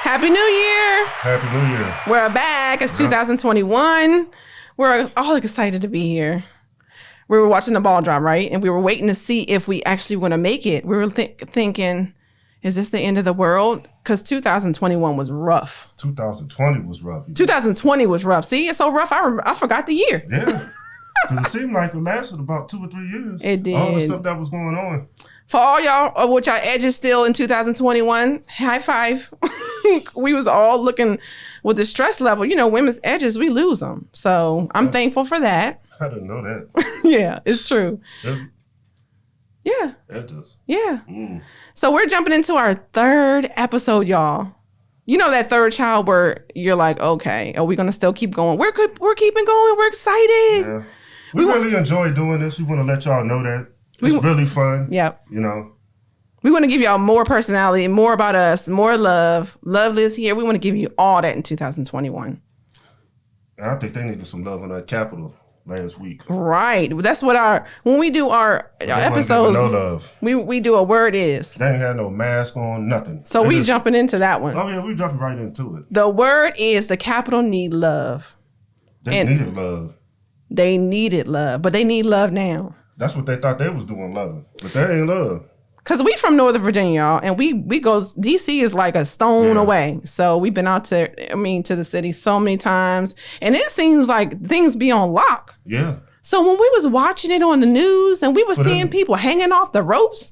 Happy New Year. Happy New Year. We're back. It's 2021. We're all excited to be here. We were watching the ball drop, right? And we were waiting to see if we actually want to make it. We were thinking, is this the end of the world? Because 2021 was rough. 2020 was rough. 2020 was rough. See, it's so rough. I forgot the year. Yeah. Because it seemed like it lasted about 2 or 3 years. It did. All the stuff that was going on. For all y'all with y'all edges still in 2021, high five. We was all looking with the stress level. You know, women's edges, we lose them. So I'm thankful for that. I didn't know that. Yeah, it's true. Yeah. Edges. Yeah. So we're jumping into our third episode, y'all. You know that third child where you're like, okay, are we going to still keep going? We're keeping going. We're excited. Yeah. We really enjoy doing this. We want to let y'all know that. It's really fun. Yep. You know. We want to give y'all more personality, more about us, more love. Love lives here. We want to give you all that in 2021. I think they needed some love on that Capitol last week. Right. That's what when we do our episodes, no love. We do a word is. They ain't had no mask on, nothing. So we jumping into that one. Oh yeah, we jumping right into it. The word is the Capitol need love. They needed love. They needed love, but they need love now. That's what they thought they was doing, love. But that ain't love. Cause we from Northern Virginia, y'all, and we go. DC is like a stone away. So we've been out to the city so many times, and it seems like things be on lock. Yeah. So when we was watching it on the news and we were seeing people hanging off the ropes,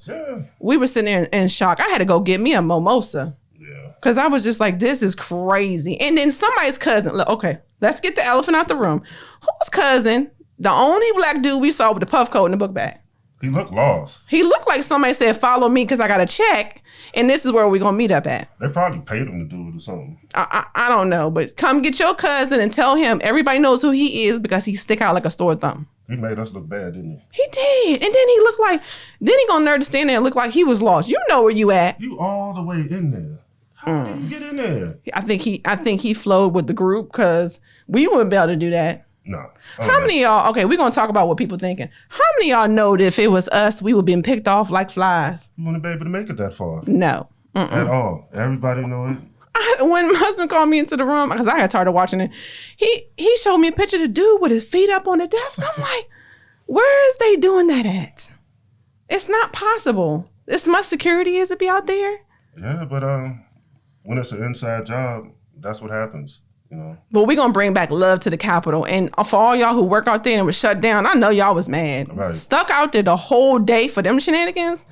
we were sitting there in shock. I had to go get me a mimosa. Yeah. Cause I was just like, this is crazy. And then somebody's cousin. Look, okay, let's get the elephant out the room. Whose cousin? The only black dude we saw with the puff coat in the book bag. He looked lost. He looked like somebody said, follow me because I got a check. And this is where we're going to meet up at. They probably paid him to do it or something. I don't know. But come get your cousin and tell him everybody knows who he is because he stick out like a sore thumb. He made us look bad, didn't he? He did. And then he looked like, then he going to nerd to stand there and look like he was lost. You know where you at. You all the way in there. How did you get in there? I think he flowed with the group because we wouldn't be able to do that. No. How many of y'all, okay, we're going to talk about what people thinking. How many of y'all know that if it was us, we would be picked off like flies? You wouldn't be able to make it that far. No. At all. Everybody know it. When my husband called me into the room, because I got tired of watching it, he showed me a picture of the dude with his feet up on the desk. I'm like, where is they doing that at? It's not possible. This much security is to be out there? Yeah, but when it's an inside job, that's what happens. You know. But we're going to bring back love to the Capitol. And for all y'all who work out there and was shut down, I know y'all was mad. Right. Stuck out there the whole day for them shenanigans.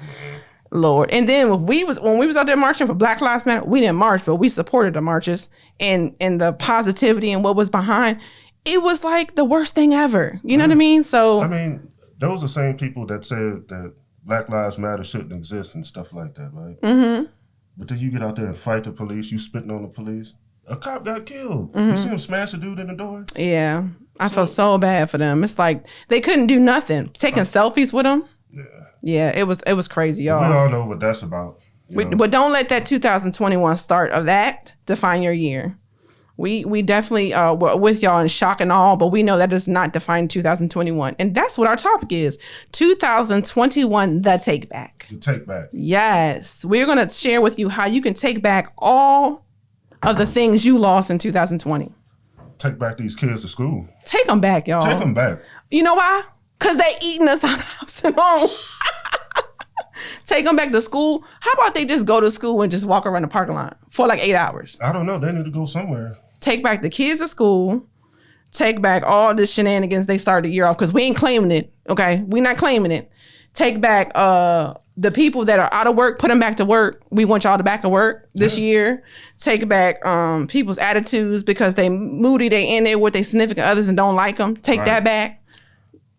Lord. And then when we was out there marching for Black Lives Matter, we didn't march, but we supported the marches and the positivity and what was behind. It was like the worst thing ever. You know what I mean? So. I mean, those are the same people that said that Black Lives Matter shouldn't exist and stuff like that, right? Mm-hmm. But then you get out there and fight the police, you spitting on the police. A cop got killed. You see him smash a dude in the door? Yeah. I felt so bad for them. It's like they couldn't do nothing. Taking selfies with them. Yeah. Yeah, it was crazy, y'all. We all know what that's about. But don't let that 2021 start of that define your year. We definitely were with y'all in shock and all, but we know that does not define 2021. And that's what our topic is. 2021, the take back. The take back. Yes. We're going to share with you how you can take back all of the things you lost in 2020. Take back these kids to school. Take them back, y'all. Take them back. You know why? Because they eating us out of house and home. Take them back to school. How about they just go to school and just walk around the parking lot for like 8 hours? I don't know. They need to go somewhere. Take back the kids to school. Take back all the shenanigans they started the year off because we ain't claiming it. Okay, we not claiming it. Take back the people that are out of work. Put them back to work. We want y'all to back to work this year. Take back people's attitudes because they moody. They in there with their significant others and don't like them. Take that back.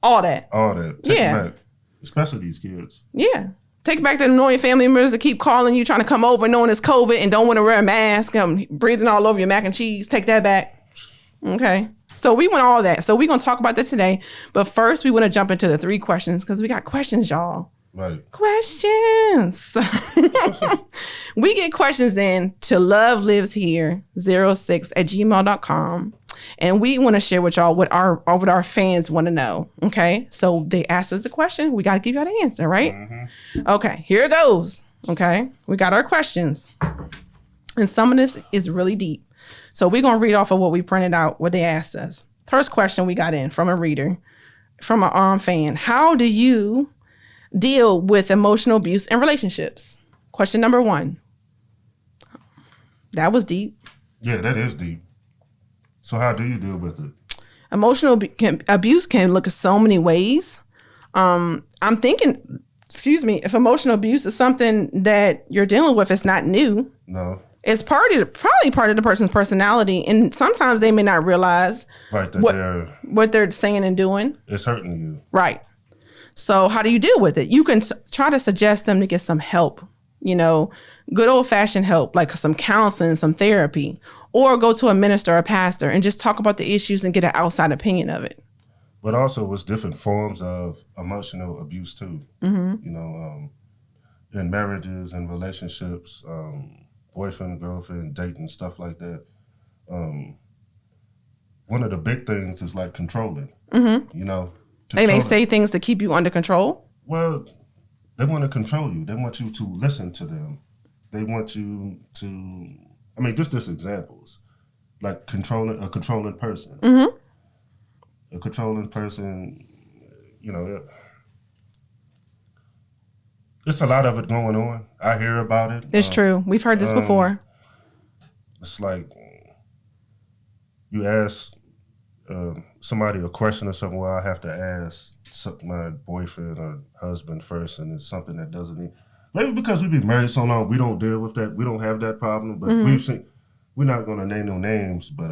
All that. All that. Take them back. Especially these kids. Yeah. Take back the annoying family members that keep calling you, trying to come over, knowing it's COVID and don't want to wear a mask, breathing all over your mac and cheese. Take that back. Okay. So we want all that. So we're going to talk about that today. But first, we want to jump into the 3 questions because we got questions, y'all. Right. Questions. We get questions in to loveliveshere06@gmail.com. And we want to share with y'all what our fans want to know. Okay. So they asked us a question. We got to give y'all the answer, right? Mm-hmm. Okay. Here it goes. Okay. We got our questions. And some of this is really deep. So we're going to read off of what we printed out, what they asked us. First question we got in from a reader, from a fan. How do you deal with emotional abuse in relationships? Question number 1. That was deep. Yeah, that is deep. So how do you deal with it? Emotional abuse can look so many ways. I'm thinking, if emotional abuse is something that you're dealing with, it's not new. No. It's probably part of the person's personality, and sometimes they may not realize Right, that what they're saying and doing. It's hurting you. Right. So how do you deal with it? You can try to suggest them to get some help, good old fashioned help, like some counseling, some therapy, or go to a minister or a pastor and just talk about the issues and get an outside opinion of it. But also, it's different forms of emotional abuse too. Mm-hmm. In marriages and relationships, boyfriend, girlfriend, dating, stuff like that. One of the big things is like controlling. Mm-hmm. They may say things to keep you under control. Well, they want to control you. They want you to listen to them. They want you to. I mean, just examples, like a controlling person. Mm-hmm. A controlling person, it's a lot of it going on. I hear about it. It's true. We've heard this before. It's like you ask somebody a question or something. Well, I have to ask my boyfriend or husband first, and it's something that doesn't need. Maybe because we've been married so long, we don't deal with that. We don't have that problem. But we've seen. We're not going to name no names, but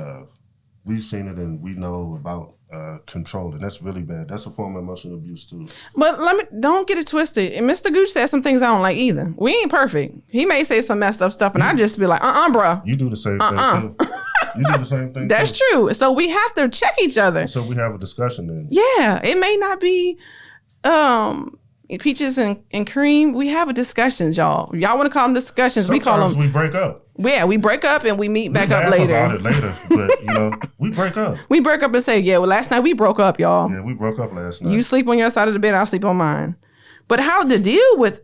we've seen it and we know about controlling. That's really bad. That's a form of emotional abuse too. But don't get it twisted. And Mr. Gooch said some things I don't like either. We ain't perfect. He may say some messed up stuff, and I just be like, bro. You do the same thing too. You do the same thing. That's too. True. So we have to check each other. So we have a discussion then. Yeah, it may not be peaches and cream. We have a discussions, y'all. Y'all want to call them discussions? Sometimes we call them. We break up. Yeah, we break up and we meet back up later. About it later, but we break up. We break up and say, yeah, well, last night we broke up, y'all. Yeah, we broke up last night. You sleep on your side of the bed, I'll sleep on mine. But how to deal with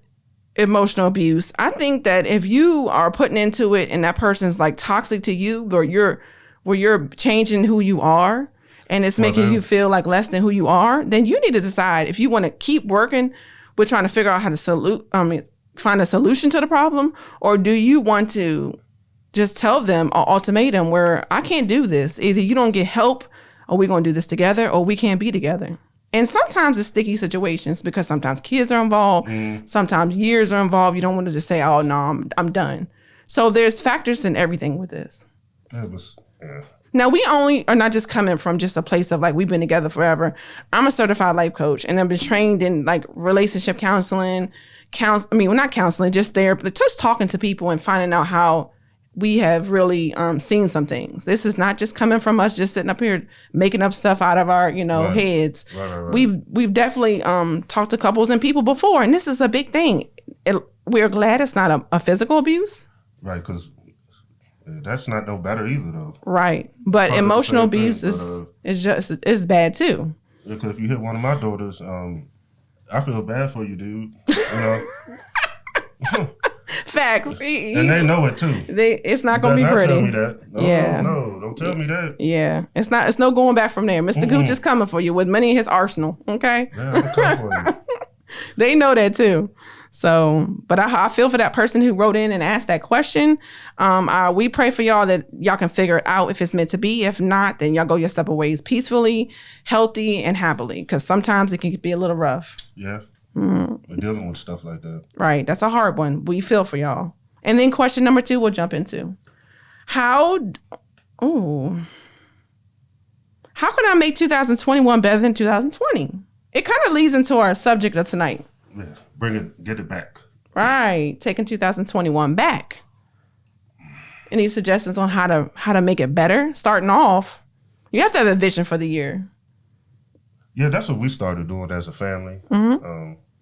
emotional abuse? I think that if you are putting into it and that person's like toxic to you, or you're changing who you are, and it's making you feel like less than who you are, then you need to decide if you want to keep working with trying to figure out how to find a solution to the problem, or do you want to just tell them an ultimatum where I can't do this. Either you don't get help, or we're going to do this together, or we can't be together. And sometimes it's sticky situations because sometimes kids are involved. Sometimes years are involved. You don't want to just say, oh, no, I'm done. So there's factors in everything with this. Now, we only are not just coming from just a place of like, we've been together forever. I'm a certified life coach, and I've been trained in like relationship counseling, not counseling, just therapy, just talking to people and finding out how we have really seen some things. This is not just coming from us just sitting up here making up stuff out of our, heads. Right. We've definitely talked to couples and people before, and this is a big thing. We're glad it's not a physical abuse. Right, because that's not no better either, though. Right, but probably emotional abuse is bad too. Because if you hit one of my daughters, I feel bad for you, dude. Facts. And they know it too. It's not going to be pretty. Don't tell me that. No, don't tell me that. Yeah, it's no going back from there. Mr. Gooch is coming for you with money in his arsenal. Okay. Yeah, I'm coming for you. They know that too. So, but I feel for that person who wrote in and asked that question. We pray for y'all that y'all can figure it out if it's meant to be. If not, then y'all go your separate ways peacefully, healthy, and happily. Because sometimes it can be a little rough. Yeah. We're dealing with stuff like that. Right. That's a hard one. We feel for y'all. And then question number 2 we'll jump into. How can I make 2021 better than 2020? It kind of leads into our subject of tonight. Yeah. Get it back. Right. Taking 2021 back. Any suggestions on how to make it better? Starting off, you have to have a vision for the year. Yeah, that's what we started doing as a family.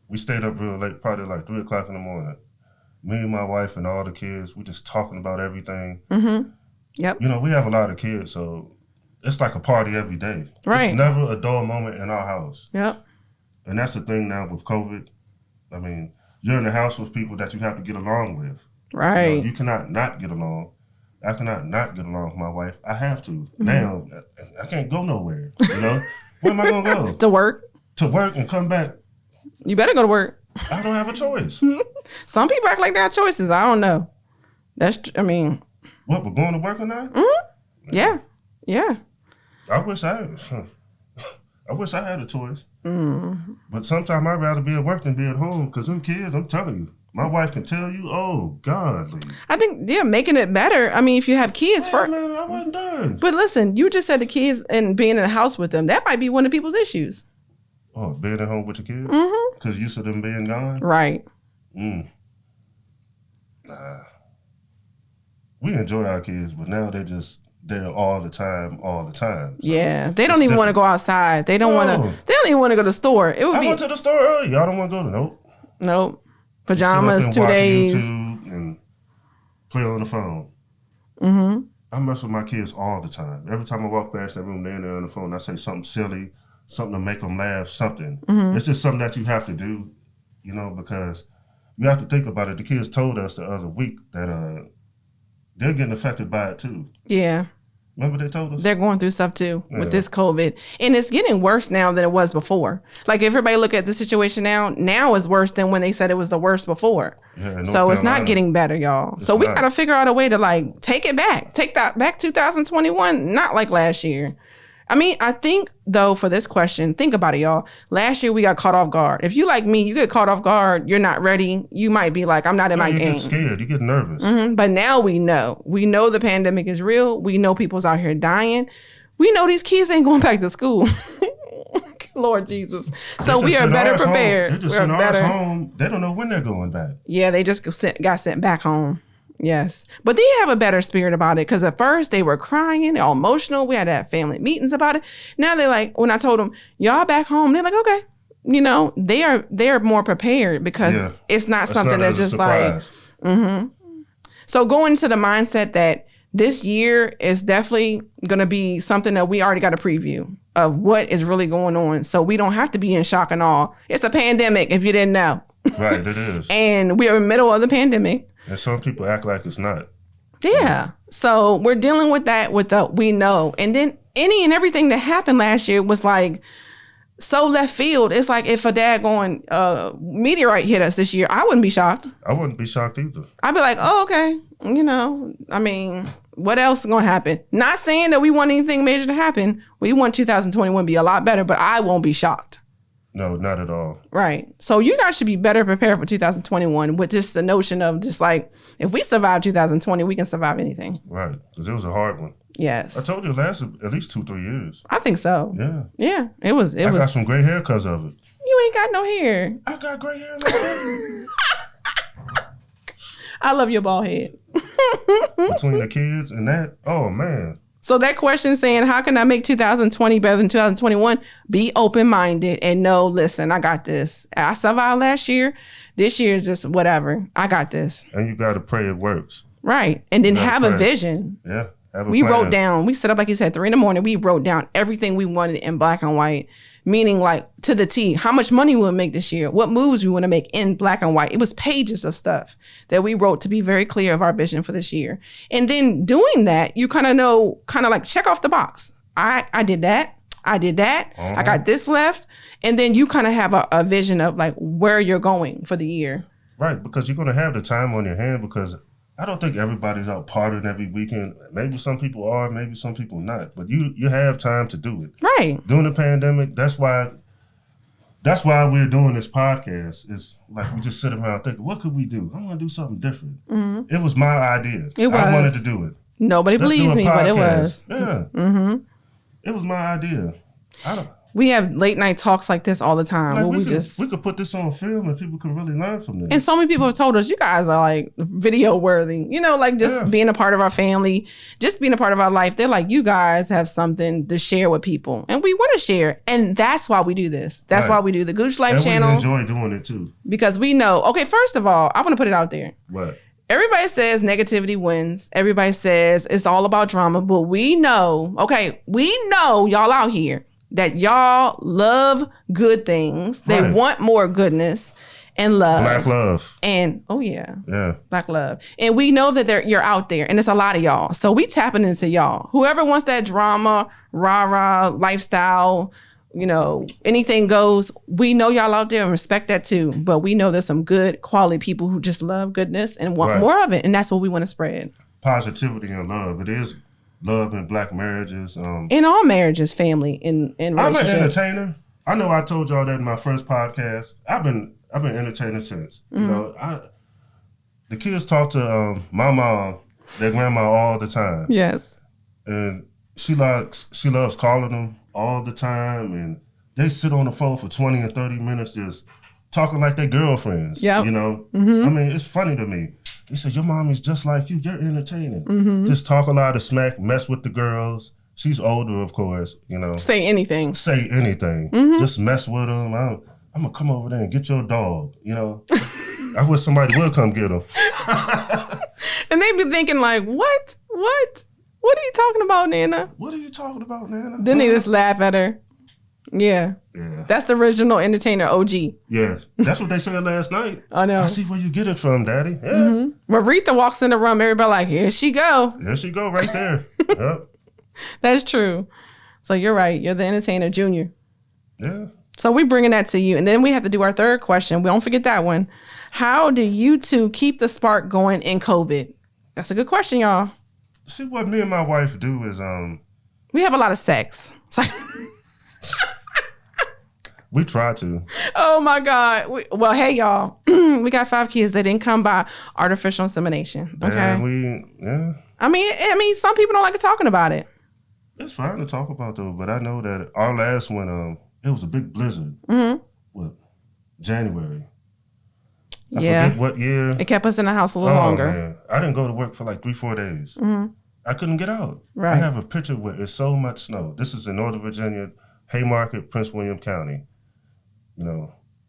We stayed up real late, probably like 3 o'clock in the morning. Me and my wife and all the kids, we just talking about everything. Yep. We have a lot of kids, so it's like a party every day. Right. It's never a dull moment in our house. Yep. And that's the thing now with COVID. I mean, you're in the house with people that you have to get along with. Right. You cannot not get along. I cannot not get along with my wife. I have to. Now, I can't go nowhere. Where am I going to go? To work. To work and come back. You better go to work. I don't have a choice. Some people act like they have choices. I don't know. What, we're going to work or not? Mm-hmm. Yeah. I wish I had a choice. But sometimes I'd rather be at work than be at home because them kids, I'm telling you, my wife can tell you, oh, God. I think, making it better. I mean, if you have kids first. Man, I wasn't done. But listen, you just said the kids and being in the house with them, that might be one of people's issues. Oh, being at home with your kids? Because used to them being gone? Right. Nah. We enjoy our kids, but now they're just there all the time. So yeah. They don't even want to go outside. They don't want to. They don't even want to go to the store. I went to the store early. Y'all don't want to go? Nope. Pajamas, 2 days. YouTube and play on the phone. I mess with my kids all the time. Every time I walk past that room, they're in there on the phone. I say something silly, something to make them laugh, something. It's just something that you have to do, because you have to think about it. The kids told us the other week that they're getting affected by it too. Yeah. Remember they told us? They're going through stuff too with this COVID. And it's getting worse now than it was before. Like if everybody look at the situation now is worse than when they said it was the worst before. Yeah, so it's not getting better, y'all. So we got to figure out a way to take it back. Take that back 2021, not like last year. I mean, I think, though, for this question, think about it, y'all. Last year, we got caught off guard. If you like me, you get caught off guard, you're not ready. You might be like, I'm not in my game. You get scared. You get nervous. But now we know. We know the pandemic is real. We know people's out here dying. We know these kids ain't going back to school. Lord Jesus. So we are better prepared. They just sent ours home. They don't know when they're going back. Yeah, they just got sent back home. Yes. But they have a better spirit about it because at first they were crying, all emotional. We had to have family meetings about it. Now they're like, when I told them, y'all back home, they're like, okay. They are more prepared because it's not something that's just like, So going to the mindset that this year is definitely going to be something that we already got a preview of what is really going on. So we don't have to be in shock and awe. It's a pandemic if you didn't know. Right, it is. And we are in the middle of the pandemic. And some people act like it's not. Yeah. So we're dealing with that we know. And then any and everything that happened last year was like so left field. It's like if a daggone meteorite hit us this year, I wouldn't be shocked. I wouldn't be shocked either. I'd be like, oh, okay. I mean, what else is going to happen? Not saying that we want anything major to happen. We want 2021 to be a lot better, but I won't be shocked. No, not at all. Right. So you guys should be better prepared for 2021 with just the notion of just like, if we survive 2020, we can survive anything. Right. Because it was a hard one. Yes. I told you it lasted at least 2-3 years. I think so. Yeah. Yeah. It was. I got some gray hair because of it. You ain't got no hair. I got gray hair in my head. I love your bald head. Between the kids and that, oh man. So that question saying, how can I make 2020 better than 2021? Be open-minded and know, listen, I got this. I survived last year. This year is just whatever. I got this. And you got to pray it works. Right. And then have a vision. Yeah. We wrote down, we set up, like you said, 3 a.m. We wrote down everything we wanted in black and white, meaning like to the T, how much money we'll make this year, what moves we want to make in black and white. It was pages of stuff that we wrote to be very clear of our vision for this year. And then doing that, you kind of know, like check off the box. I did that. I did that. I got this left. And then you kind of have a vision of like where you're going for the year. Right. Because you're going to have the time on your hand because I don't think everybody's out partying every weekend. Maybe some people are, maybe some people not. But you have time to do it. Right. During the pandemic, that's why we're doing this podcast. It's like we just sit around thinking, what could we do? I want to do something different. Mm-hmm. It was my idea. I wanted to do it. Nobody believes me, but it was. Yeah. Mm-hmm. It was my idea. We have late night talks like this all the time. Like we could put this on film and people can really learn from this. And so many people have told us, you guys are like video worthy, like just being a part of our family, just being a part of our life. They're like, you guys have something to share with people and we want to share. And that's why we do this. That's why we do the Gooch Life channel. We enjoy doing it too. Because we know, okay, first of all, I want to put it out there. What? Everybody says negativity wins. Everybody says it's all about drama, but we know y'all out here that y'all love good things. They want more goodness. and love. Black love. And oh yeah, Yeah. Black love. And we know that you're out there, and it's a lot of y'all. So we tapping into y'all. Whoever wants that drama, rah-rah lifestyle, anything goes. We know y'all out there and respect that too. But we know there's some good quality people who just love goodness and want more of it, and that's what we want to spread. Positivity and love. It is love in Black marriages. In all marriages, family, in relationships. I'm an entertainer. I know I told y'all that in my first podcast. I've been entertaining since. Mm-hmm. The kids talk to my mom, their grandma, all the time. Yes. And she loves calling them all the time, and they sit on the phone for 20 and 30 minutes just talking like their girlfriends. Yep. Mm-hmm. I mean, it's funny to me. They said, your mom is just like you. You're entertaining. Mm-hmm. Just talk a lot of smack, mess with the girls. She's older, of course, Say anything. Say anything. Mm-hmm. Just mess with them. I'm going to come over there and get your dog, I wish somebody would come get him. And they be thinking like, what? What are you talking about, Nana? What are you talking about, Nana? Then they just laugh at her. Yeah. That's the original entertainer OG. Yeah. That's what they said last night. I know. I see where you get it from, Daddy. Yeah. Mm-hmm. When Aretha walks in the room, everybody like, here she go. There she go right there. Yep. That's true. So you're right. You're the entertainer, Junior. Yeah. So we bringing that to you. And then we have to do our third question. We don't forget that one. How do you two keep the spark going in COVID? That's a good question, y'all. See, what me and my wife do is we have a lot of sex. We try to. Oh my God. Well, hey y'all. We got 5 kids that didn't come by artificial insemination. Okay. Yeah. I mean, some people don't like talking about it. It's fine to talk about though, but I know that our last one, it was a big blizzard. Mm-hmm. What? January. I forget what year. It kept us in the house a little longer. Man. I didn't go to work for like 3-4 days. Mm-hmm. I couldn't get out. Right. I have a picture where it's so much snow. This is in Northern Virginia, Haymarket, Prince William County.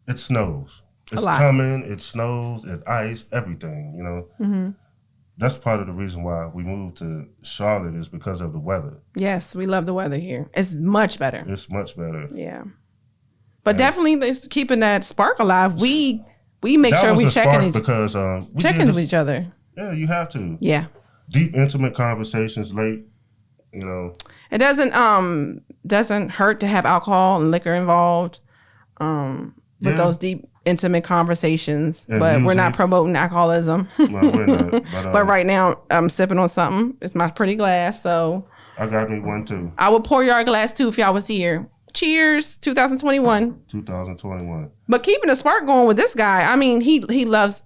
It snows. It's coming. It snows. It ice. Everything. Mm-hmm. That's part of the reason why we moved to Charlotte is because of the weather. Yes, we love the weather here. It's much better. It's much better. Yeah, but definitely it's keeping that spark alive. We make sure we checking with each other. Yeah, you have to. Yeah. Deep, intimate conversations late. It doesn't hurt to have alcohol and liquor involved. With those deep, intimate conversations, and but we're not promoting alcoholism. No, we're not. But right now, I'm sipping on something. It's my pretty glass, so I got me one too. I would pour y'all a glass too if y'all was here. Cheers, 2021. 2021. But keeping the spark going with this guy, I mean, he loves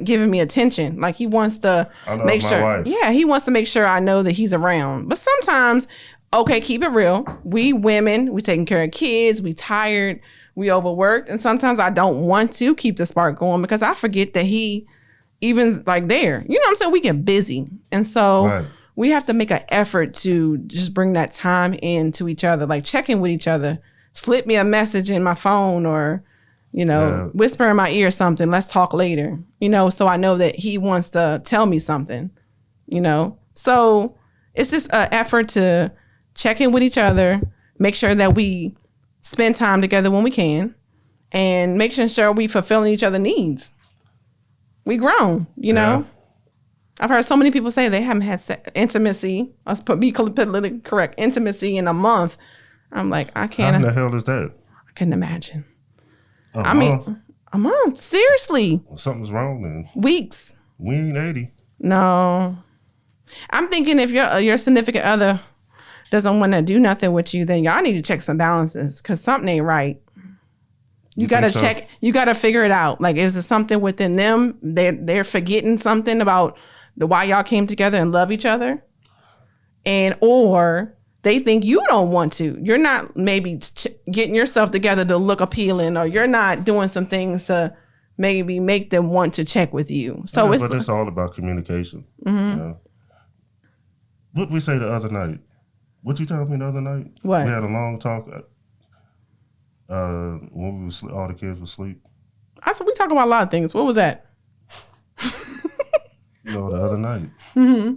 giving me attention. Like he wants to make sure. Wife. Yeah, he wants to make sure I know that he's around. But sometimes, okay, keep it real. We women, we taking care of kids, we tired. We overworked, and sometimes I don't want to keep the spark going because I forget that he even's like there. You know what I'm saying? We get busy. And so we have to make an effort to just bring that time into each other, like check in with each other, slip me a message in my phone or, whisper in my ear something. Let's talk later, so I know that he wants to tell me something, So it's just an effort to check in with each other, make sure that we spend time together when we can, and making sure we fulfilling each other's needs. We grown, know. I've heard so many people say they haven't had intimacy. Let's be politically correct. Intimacy in a month. I'm like, I can't. How the hell is that? I couldn't imagine. A month? A month. Seriously. Well, something's wrong then. Weeks. We ain't 80. No. I'm thinking if your significant other doesn't want to do nothing with you, then y'all need to check some balances because something ain't right. You got to check. You got to figure it out. Like, is there something within them? They're forgetting something about why y'all came together and love each other, or they think you don't want to. You're not maybe getting yourself together to look appealing, or you're not doing some things to maybe make them want to check with you. So it's all about communication. Mm-hmm. What we say the other night? What you told me the other night? What? We had a long talk when we were all the kids were asleep. I said we talk about a lot of things. What was that? The other night. Mm-hmm.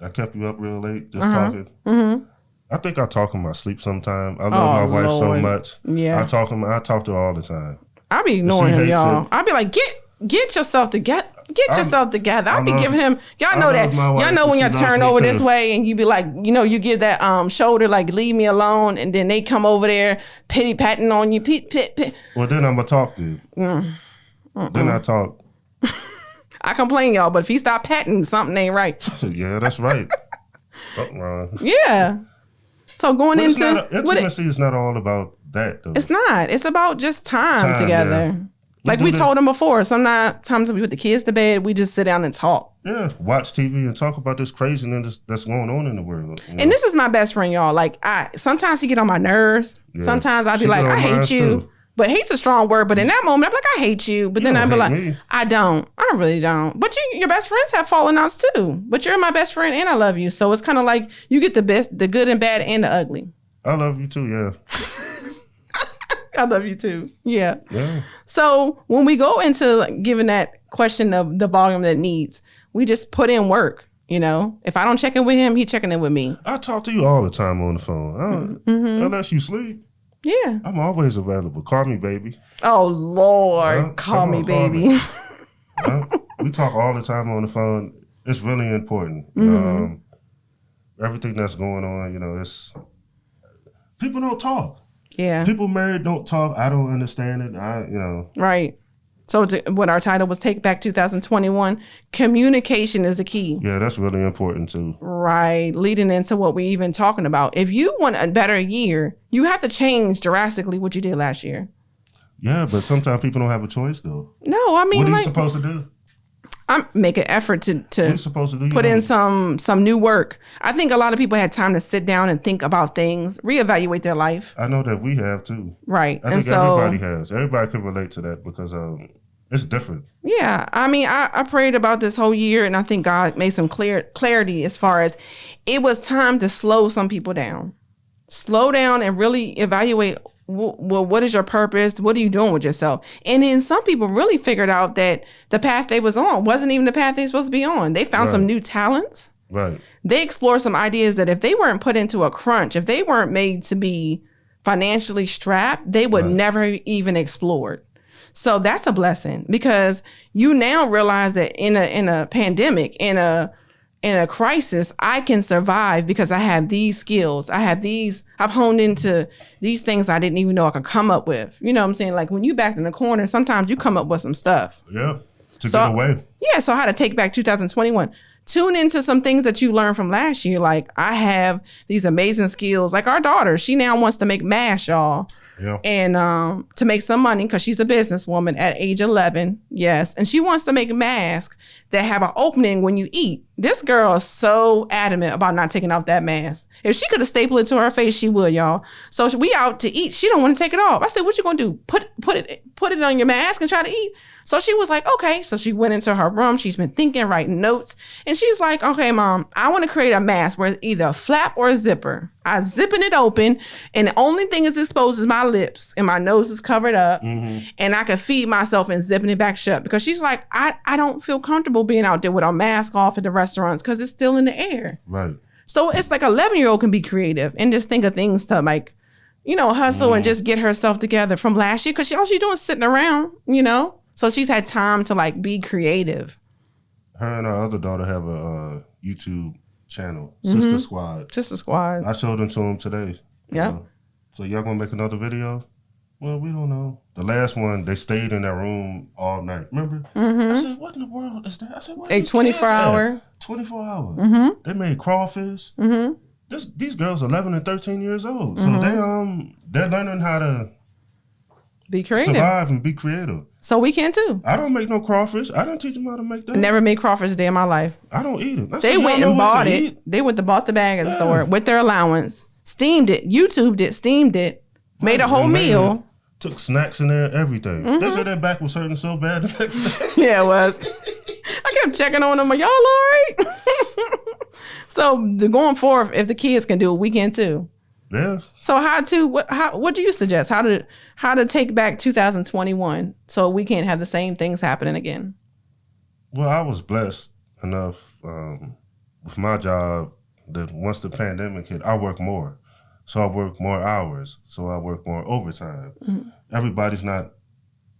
I kept you up real late just talking. Mm-hmm. I think I talk in my sleep sometime. I love my wife so much. Yeah. I talk to her all the time. I be ignoring She him, hates y'all. it. I be like, get yourself together. Get yourself together. I be love- giving him. Y'all I know that. love my wife, Y'all know but when she you loves turn me over too. this way and you be like, you give that shoulder like leave me alone, and then they come over there pity patting on you. Pit. Well, then I'm gonna talk to you. Then I talk. I complain, y'all, but if he stop patting, something ain't right. Yeah, that's right. Something wrong. Yeah. So going But it's into not, intimacy is not all about that though. it's not. It's about just time together. Yeah. Like do we that. told him before, sometimes we put the kids to bed, we just sit down and talk. Yeah, watch TV and talk about this craziness that's going on in the world. You know? And this is my best friend, y'all. Like sometimes he get on my nerves. Yeah. Sometimes I be She like, get on I hate mine, you. too. But hate's a strong word. But in that moment, I'm like, I hate you. But You then I don't be hate like, me. I don't. I really don't. But your best friends have fallen outs too. But you're my best friend and I love you. So it's kind of like you get the best, the good and bad and the ugly. I love you too. Yeah. I love you too. Yeah. Yeah. So when we go into like, giving that question of the volume that needs, we just put in work. You know, if I don't check in with him, he checking in with me. I talk to you all the time on the phone. Unless you sleep, Yeah. I'm always available. Call me, baby. Oh Lord, Huh? call Come me, on, call baby. me. We talk all the time on the phone. It's really important. Everything that's going on, it's people don't talk. Yeah. People married don't talk. I don't understand it. Right. So what our title was, Take Back 2021. Communication is the key. Yeah, that's really important too. Right. Leading into what we even talking about. If you want a better year, you have to change drastically what you did last year. Yeah, but sometimes people don't have a choice though. No, I mean, What are you like, supposed to do? I'm make an effort What are to you supposed to do? put in some new work. I think a lot of people had time to sit down and think about things, reevaluate their life. I know that we have too. Right. I think everybody has. Everybody can relate to that because it's different. Yeah, I mean, I prayed about this whole year, and I think God made some clarity as far as it was time to slow some people down. Slow down and really evaluate, well, what is your purpose? What are you doing with yourself? And then some people really figured out that the path they was on wasn't even the path they were supposed to be on. They found some new talents. Right. They explored some ideas that if they weren't put into a crunch, if they weren't made to be financially strapped, they would never even explored. So that's a blessing because you now realize that in a pandemic, in a crisis, I can survive because I have these skills. I've honed into these things I didn't even know I could come up with. You know what I'm saying? Like when you backed in the corner, sometimes you come up with some stuff. Yeah. To get away. Yeah. So how to take back 2021. Tune into some things that you learned from last year. Like I have these amazing skills. Like our daughter, she now wants to make masks, y'all. Yeah. And to make some money because she's a businesswoman at age 11. Yes. And she wants to make masks that have an opening when you eat. This girl is so adamant about not taking off that mask. If she could have stapled it to her face, she would, y'all. So we out to eat. She don't want to take it off. I said, what you going to do? Put it on your mask and try to eat? So she was like, okay. So she went into her room. She's been thinking, writing notes. And she's like, okay, Mom, I want to create a mask where it's either a flap or a zipper. I zipping it open. And the only thing is exposed is my lips. And my nose is covered up. Mm-hmm. And I can feed myself and zipping it back shut. Because she's like, I don't feel comfortable being out there with a mask off at the restaurants because it's still in the air. Right. So it's like 11-year-old can be creative and just think of things to like, hustle and just get herself together from last year. Because all she's doing is sitting around, So she's had time to like be creative. Her and our other daughter have a YouTube channel, Sister Squad. Sister Squad. I showed them to them today. Yeah. So y'all gonna make another video? Well, we don't know. The last one, they stayed in their room all night. Remember? Mm-hmm. I said, what in the world is that? I said, what? A 24-hour. 24 hours. Mm-hmm. They made crawfish. Mm-hmm. These girls 11 and 13 years old. So they're learning how to be creative. Survive and be creative. So we can too. I don't make no crawfish. I didn't teach them how to make that. I never made crawfish a day in my life. I don't eat it. They went and bought it. They went to bought the bag at the store with their allowance. Steamed it. YouTubed it. Steamed it. Made a whole meal. Took snacks in there, everything. They said their back was hurting so bad the next day. Yeah, it was. I kept checking on them. Like, y'all all right? So going forward, if the kids can do it, we can too. Yeah. So what do you suggest? How to take back 2021 so we can't have the same things happening again? Well, I was blessed enough with my job that once the pandemic hit, I work more. So I work more hours. So I work more overtime. Mm-hmm. Everybody's not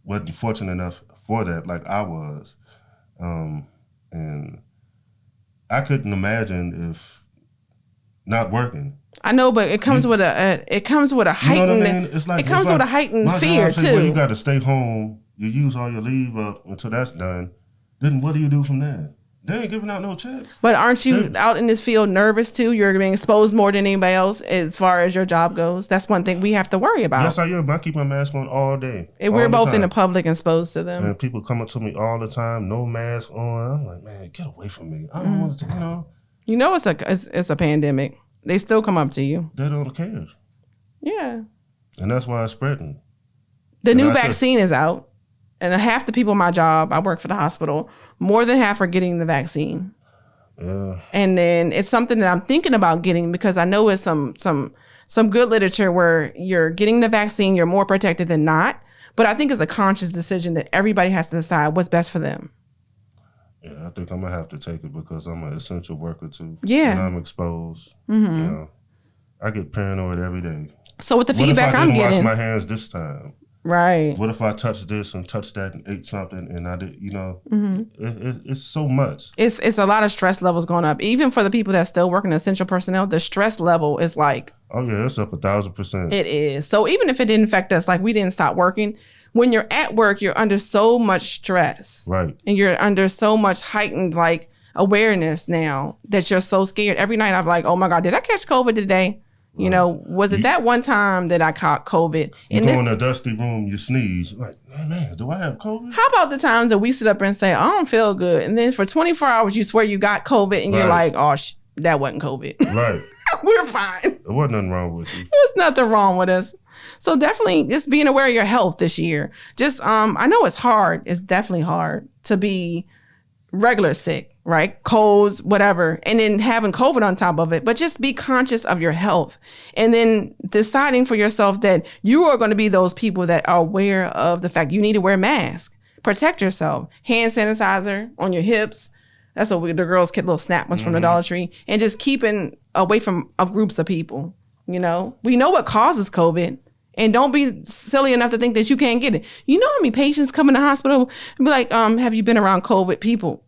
wasn't fortunate enough for that like I was. And I couldn't imagine if not working. I know, but it comes with a heightened. You know what I mean? It's like, it comes with a heightened my fear job say, well, you too. got to stay home. You use all your leave up until that's done. Then what do you do from there? They ain't giving out no checks. But aren't you out in this field nervous too? You're being exposed more than anybody else as far as your job goes. That's one thing we have to worry about. Yes, I am. I keep my mask on all day. And we're both in the public exposed to them. And people come up to me all the time, no mask on. I'm like, man, get away from me. I don't want to, You know it's a pandemic. They still come up to you. They don't care. Yeah. And that's why it's spreading. The new vaccine is out. And half the people in my job, I work for the hospital, more than half are getting the vaccine. Yeah. And then it's something that I'm thinking about getting because I know it's some good literature where you're getting the vaccine, you're more protected than not. But I think it's a conscious decision that everybody has to decide what's best for them. Yeah, I think I'm going to have to take it because I'm an essential worker too. Yeah. And I'm exposed. Mm-hmm. I get paranoid every day. So with the feedback I'm getting. What if I didn't wash my hands this time? Right. What if I touched this and touched that and ate something and I did, it's so much. It's a lot of stress levels going up. Even for the people that still work in essential personnel, the stress level is like. Oh yeah, it's up 1,000%. It is. So even if it didn't affect us, like we didn't stop working, when you're at work, you're under so much stress. Right. And you're under so much heightened like awareness now that you're so scared. Every night I'm like, oh my God, did I catch COVID today? You know, was it that one time that I caught COVID? You go in a dusty room, you sneeze. Like, man, do I have COVID? How about the times that we sit up and say, I don't feel good. And then for 24 hours, you swear you got COVID and you're like, oh, that wasn't COVID. Right. We're fine. There wasn't nothing wrong with you. There's nothing wrong with us. So definitely just being aware of your health this year. Just, I know it's hard. It's definitely hard to be regular sick, right? Colds, whatever. And then having COVID on top of it. But just be conscious of your health. And then deciding for yourself that you are going to be those people that are aware of the fact you need to wear a mask. Protect yourself. Hand sanitizer on your hips. That's what the girls get little snap ones from the Dollar Tree. And just keeping away from groups of people. You know, we know what causes COVID. And don't be silly enough to think that you can't get it. You know how many patients come in the hospital and be like, have you been around COVID people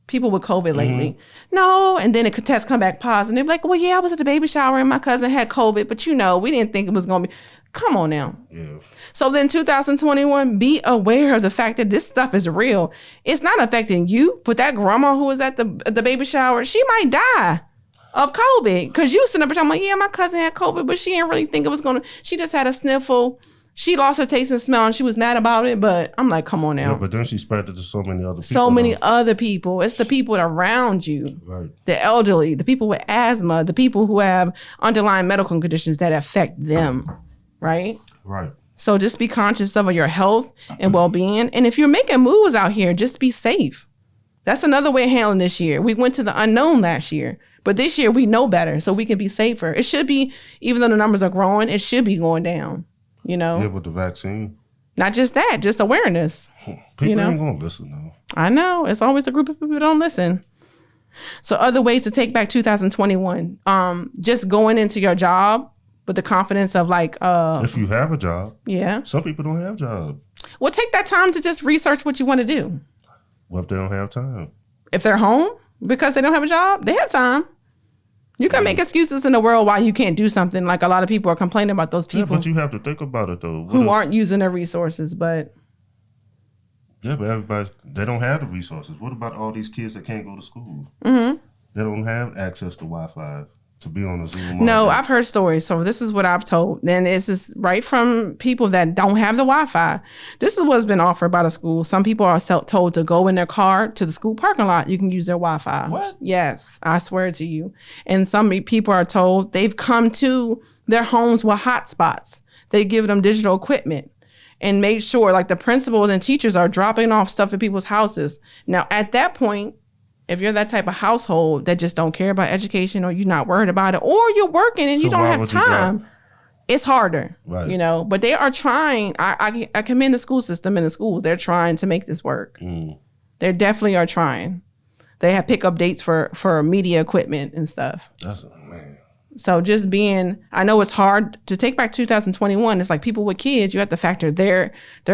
with COVID lately? No. And then a test come back positive. They're like, well, yeah, I was at the baby shower and my cousin had COVID, but we didn't think it was going to be. Come on now. Yeah. So then 2021, be aware of the fact that this stuff is real. It's not affecting you, but that grandma who was at the baby shower, she might die of COVID. Because you sitting up and like, yeah, my cousin had COVID, but she didn't really think it was going to, she just had a sniffle. She lost her taste and smell and she was mad about it. But I'm like, come on now. Yeah, but then she spread it to so many other people. So many other people. It's the people around you. Right. The elderly, the people with asthma, the people who have underlying medical conditions that affect them. Right? Right. So just be conscious of your health and well-being. And if you're making moves out here, just be safe. That's another way of handling this year. We went to the unknown last year. But this year we know better, so we can be safer. It should be, even though the numbers are growing, it should be going down, you know? Yeah, with the vaccine. Not just that, just awareness. People ain't going to listen, though. I know. It's always a group of people that don't listen. So other ways to take back 2021. Just going into your job with the confidence of like... if you have a job. Yeah. Some people don't have jobs. Well, take that time to just research what you want to do. What if they don't have time? If they're home because they don't have a job, they have time. You can make excuses in the world why you can't do something. Like a lot of people are complaining about those people. Yeah, but you have to think about it though. Who aren't using their resources, but. Yeah, but they don't have the resources. What about all these kids that can't go to school? Mm-hmm. They don't have access to Wi-Fi to be on a Zoom. No, I've heard stories. So this is what I've told. And this is right from people that don't have the Wi-Fi. This is what's been offered by the school. Some people are told to go in their car to the school parking lot. You can use their Wi-Fi. What? Yes, I swear to you. And some people are told they've come to their homes with hotspots. They give them digital equipment and made sure like the principals and teachers are dropping off stuff at people's houses. Now, at that point, if you're that type of household that just don't care about education or you're not worried about it or you're working and you don't have time, it's harder, right. You know, but they are trying. I commend the school system and the schools. They're trying to make this work. They definitely are trying. They have pickup dates for media equipment and stuff. Man. So just I know it's hard to take back 2021. It's like people with kids, you have to factor their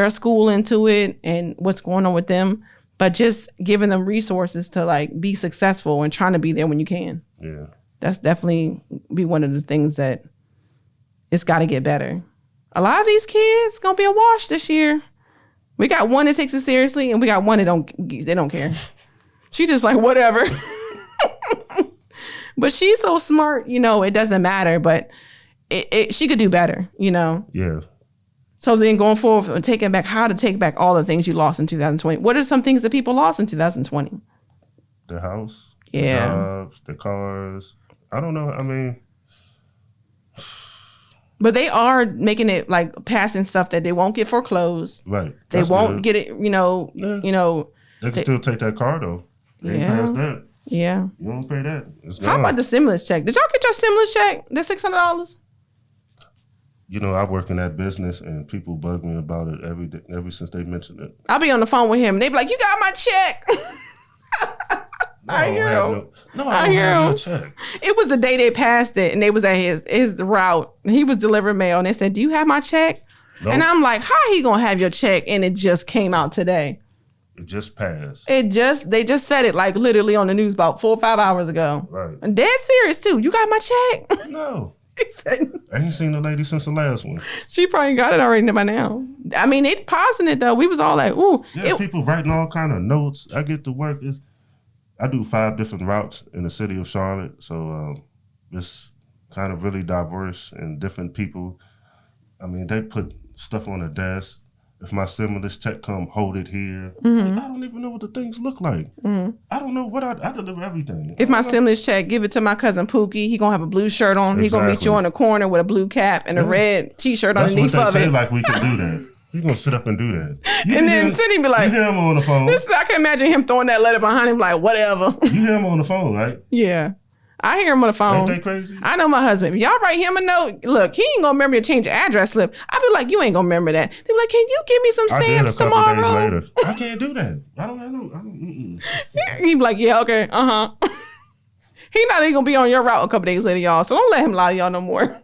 school into it and what's going on with them. But just giving them resources to like be successful and trying to be there when you can. Yeah. That's definitely be one of the things that it's got to get better. A lot of these kids gonna be a wash this year. We got one that takes it seriously, and we got one that don't care. She just like whatever. But she's so smart, it doesn't matter. But she could do better, Yeah. So then going forward and how to take back all the things you lost in 2020. What are some things that people lost in 2020? The house. Yeah. The jobs, the cars. I don't know. I mean. But they are making it like passing stuff that they won't get foreclosed. Right. They won't get it, Yeah. They can still take that car though. They ain't past that. Yeah. You don't pay that. It's How gone. about the stimulus check? Did y'all get your stimulus check? The $600? I work in that business and people bug me about it every day, ever since they mentioned it. I'll be on the phone with him and they be like, you got my check. No, I hear him. I don't have your check. It was the day they passed it and they was at his route. And he was delivering mail and they said, do you have my check? Nope. And I'm like, how he gonna have your check? And it just came out today. It just passed. They just said it like literally on the news about 4 or 5 hours ago. Right. And dead serious too. You got my check? No. He said, I ain't seen the lady since the last one. she probably got it already by now. I mean, they pausing it though. We was all like, ooh. Yeah, people writing all kind of notes. I get to work. I do 5 different routes in the city of Charlotte. So it's kind of really diverse and different people. I mean, they put stuff on the desk. If my stimulus check come, hold it here. Mm-hmm. I don't even know what the things look like. Mm-hmm. I don't know what I deliver everything. If my stimulus check, give it to my cousin Pookie. He gonna have a blue shirt on. Exactly. He gonna meet you on the corner with a blue cap and a red T-shirt underneath of it. That's what they say, like we can do that. You gonna sit up and do that. And then Cindy be like, you hear him on the phone. I can imagine him throwing that letter behind him like, whatever. You hear him on the phone, right? Yeah. I hear him on the phone. Ain't they crazy? I know my husband. If y'all write him a note, look, he ain't gonna remember to change the address slip. I be like, you ain't gonna remember that. They be like, can you give me some stamps tomorrow? Days later. I can't do that. I don't. He be like, yeah, okay, He not even gonna be on your route a couple days later, y'all. So don't let him lie to y'all no more.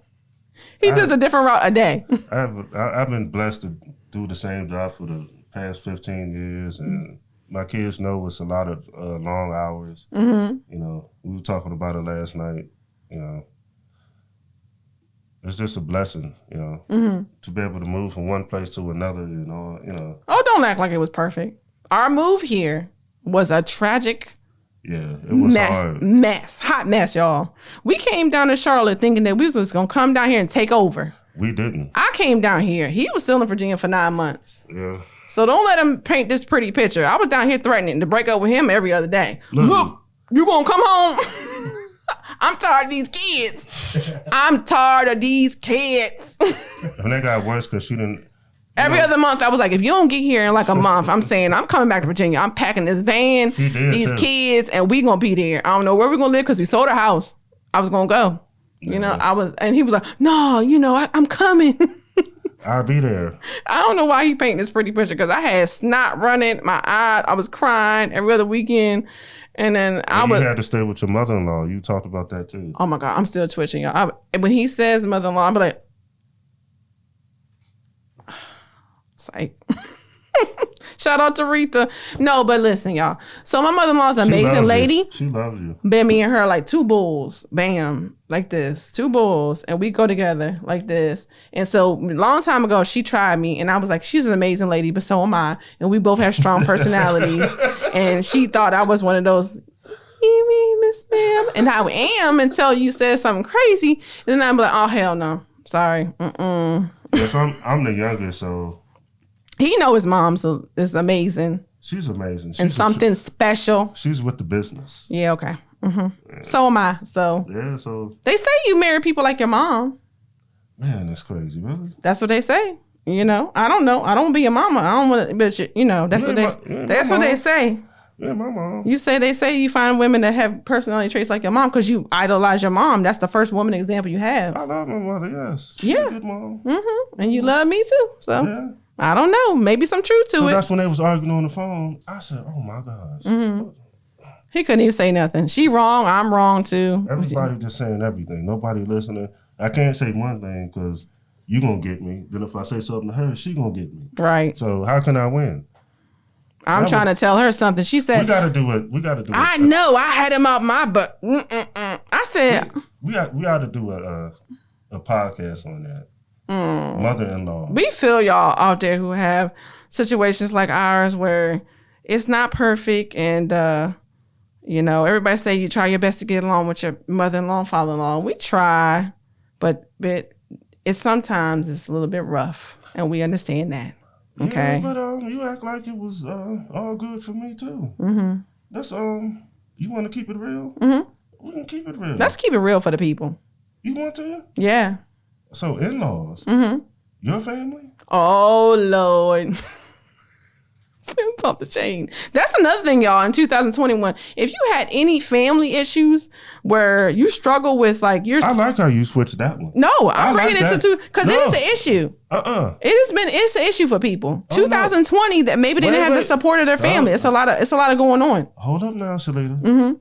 He does a different route a day. I've been blessed to do the same job for the past 15 years, and my kids know it's a lot of long hours. Mm-hmm. We were talking about it last night. It's just a blessing, mm-hmm. to be able to move from one place to another. Oh, don't act like it was perfect. Our move here was a tragic. Yeah, it was hot mess, y'all. We came down to Charlotte thinking that we was just gonna come down here and take over. We didn't. I came down here. He was still in Virginia for 9 months. Yeah. So don't let him paint this pretty picture. I was down here threatening to break up with him every other day. Look, you gonna come home? I'm tired of these kids. I'm tired of these kids. And that got worse because she didn't. Every other month, I was like, if you don't get here in like a month, I'm saying I'm coming back to Virginia. I'm packing this van, these kids, and we gonna be there. I don't know where we're gonna live because we sold our house. I was gonna go. And he was like, no, I'm coming. I'll be there. I don't know why he painted this pretty picture because I had snot running my eyes. I was crying every other weekend. And then you had to stay with your mother-in-law. You talked about that too. Oh my God, I'm still twitching, y'all. When he says mother-in-law, I'm like, psych. Shout out to Rita. No, but listen, y'all. So my mother-in-law's an amazing lady. She loves you. But me and her like 2 bulls. Bam. Like this. 2 bulls. And we go together like this. And so a long time ago, she tried me. And I was like, she's an amazing lady, but so am I. And we both have strong personalities. And she thought I was one of those, Miss Ma'am. And I am until you said something crazy. And then I'm like, oh, hell no. Sorry. Yes, I'm the youngest, so. He know his mom, so it's amazing. She's amazing. And something special. She's with the business. Yeah, okay. Mm-hmm. Yeah. So am I. So. Yeah, so. They say you marry people like your mom. Man, that's crazy, really? That's what they say. I don't know. I don't want to be your mama. I don't want to, but that's what they say. Yeah, my mom. They say you find women that have personality traits like your mom because you idolize your mom. That's the first woman example you have. I love my mother, yes. She's yeah. a good mom. Mm-hmm. And you love me too. So. Yeah. I don't know. Maybe some truth to it. So that's when they was arguing on the phone. I said, oh my gosh. Mm-hmm. He couldn't even say nothing. She wrong. I'm wrong too. Everybody just saying everything. Nobody listening. I can't say one thing because you gonna get me. Then if I say something to her, she gonna get me. Right. So how can I win? I'm trying to tell her something. She said, "We gotta do it. We gotta do it." I know. I had him out my butt. I said, we ought to do a podcast on that. Mother-in-law. We feel y'all out there who have situations like ours where it's not perfect, and everybody say you try your best to get along with your mother-in-law and father-in-law. We try, but it's sometimes it's a little bit rough, and we understand that. Okay. Yeah, but you act like it was all good for me too. That's you want to keep it real? We can keep it real. Let's keep it real for the people. You want to? Yeah. So in-laws, your family? Oh Lord. It's off the chain. That's another thing, y'all. In 2021, if you had any family issues where you struggle with, like, I like how you switched that one. No, I'm bringing it to because it is an issue. It's an issue for people. 2020 that maybe didn't have the support of their family. It's a lot of going on. Hold up now, Shalita.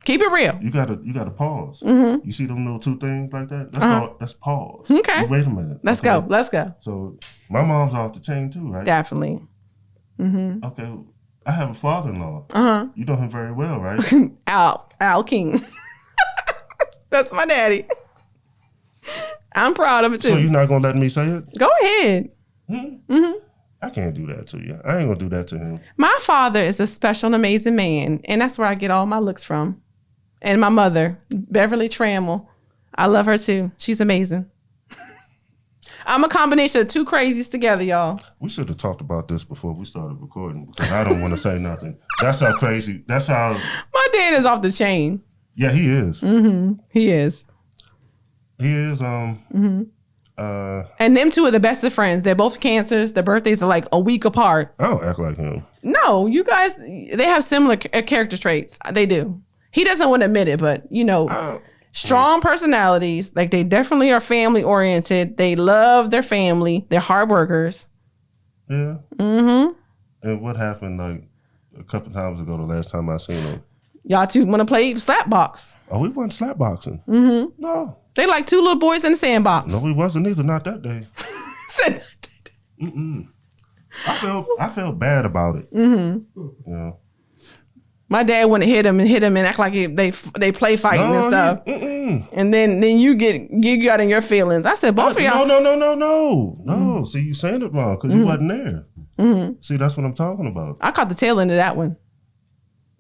Keep it real. You gotta pause. You see them little two things like that? That's pause. Okay. Wait a minute. Let's go. So my mom's off the chain too, right? Definitely. Okay. I have a father-in-law. You know him very well, right? Al King. That's my daddy. I'm proud of it too. So you're not gonna let me say it? Go ahead. I can't do that to you. I ain't gonna do that to him. My father is a special and amazing man, and that's where I get all my looks from. And my mother, Beverly Trammell, I love her too. She's amazing. I'm a combination of two crazies together, y'all. We should have talked about this before we started recording because I don't want to say nothing. That's how crazy. That's how. My dad is off the chain. Yeah, he is. He is. He is. And them two are the best of friends. They're both cancers. Their birthdays are like a week apart. I don't act like him. No, you guys, they have similar character traits. They do. He doesn't want to admit it, but strong personalities. Like, they definitely are family oriented. They love their family. They're hard workers. Yeah. And what happened like a couple times ago, the last time I seen him? Y'all two want to play slap box. Oh, we wasn't slap boxing. No. They like two little boys in the sandbox. No, we wasn't either. Not that day. Said I felt bad about it. Yeah. My dad wouldn't hit him and act like they play fighting and stuff. And then you got in your feelings. I said, both of y'all. No. See, you saying it wrong because you wasn't there. See, that's what I'm talking about. I caught the tail end of that one.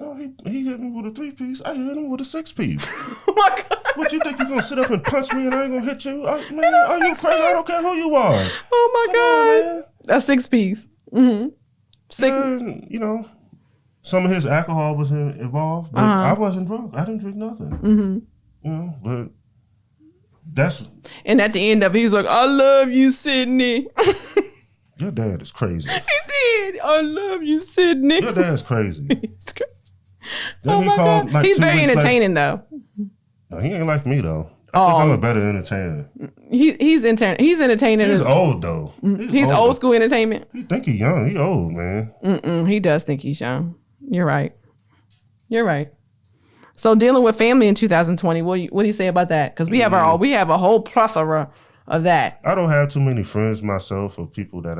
No, he hit me with a 3-piece. I hit him with a 6-piece. Oh my God. What, you think you gonna sit up and punch me and I ain't gonna hit you? Man, are you crazy? I don't care who you are. Oh my God. A 6-piece. And, some of his alcohol was involved, but I wasn't drunk. I didn't drink nothing. But that's. And at the end of it, he's like, I love you, Sydney. Your dad is crazy. He did. I love you, Sydney. Your dad's crazy. He's crazy. Then my God. Like, he's very entertaining, though. No, he ain't like me, though. I think I'm a better entertainer. He's entertaining. He's old, though. He's old school entertainment. You think he's young. He old, man. He does think he's young. You're right. So dealing with family in 2020, what do you say about that? Because we have a whole plethora of that. I don't have too many friends myself or people that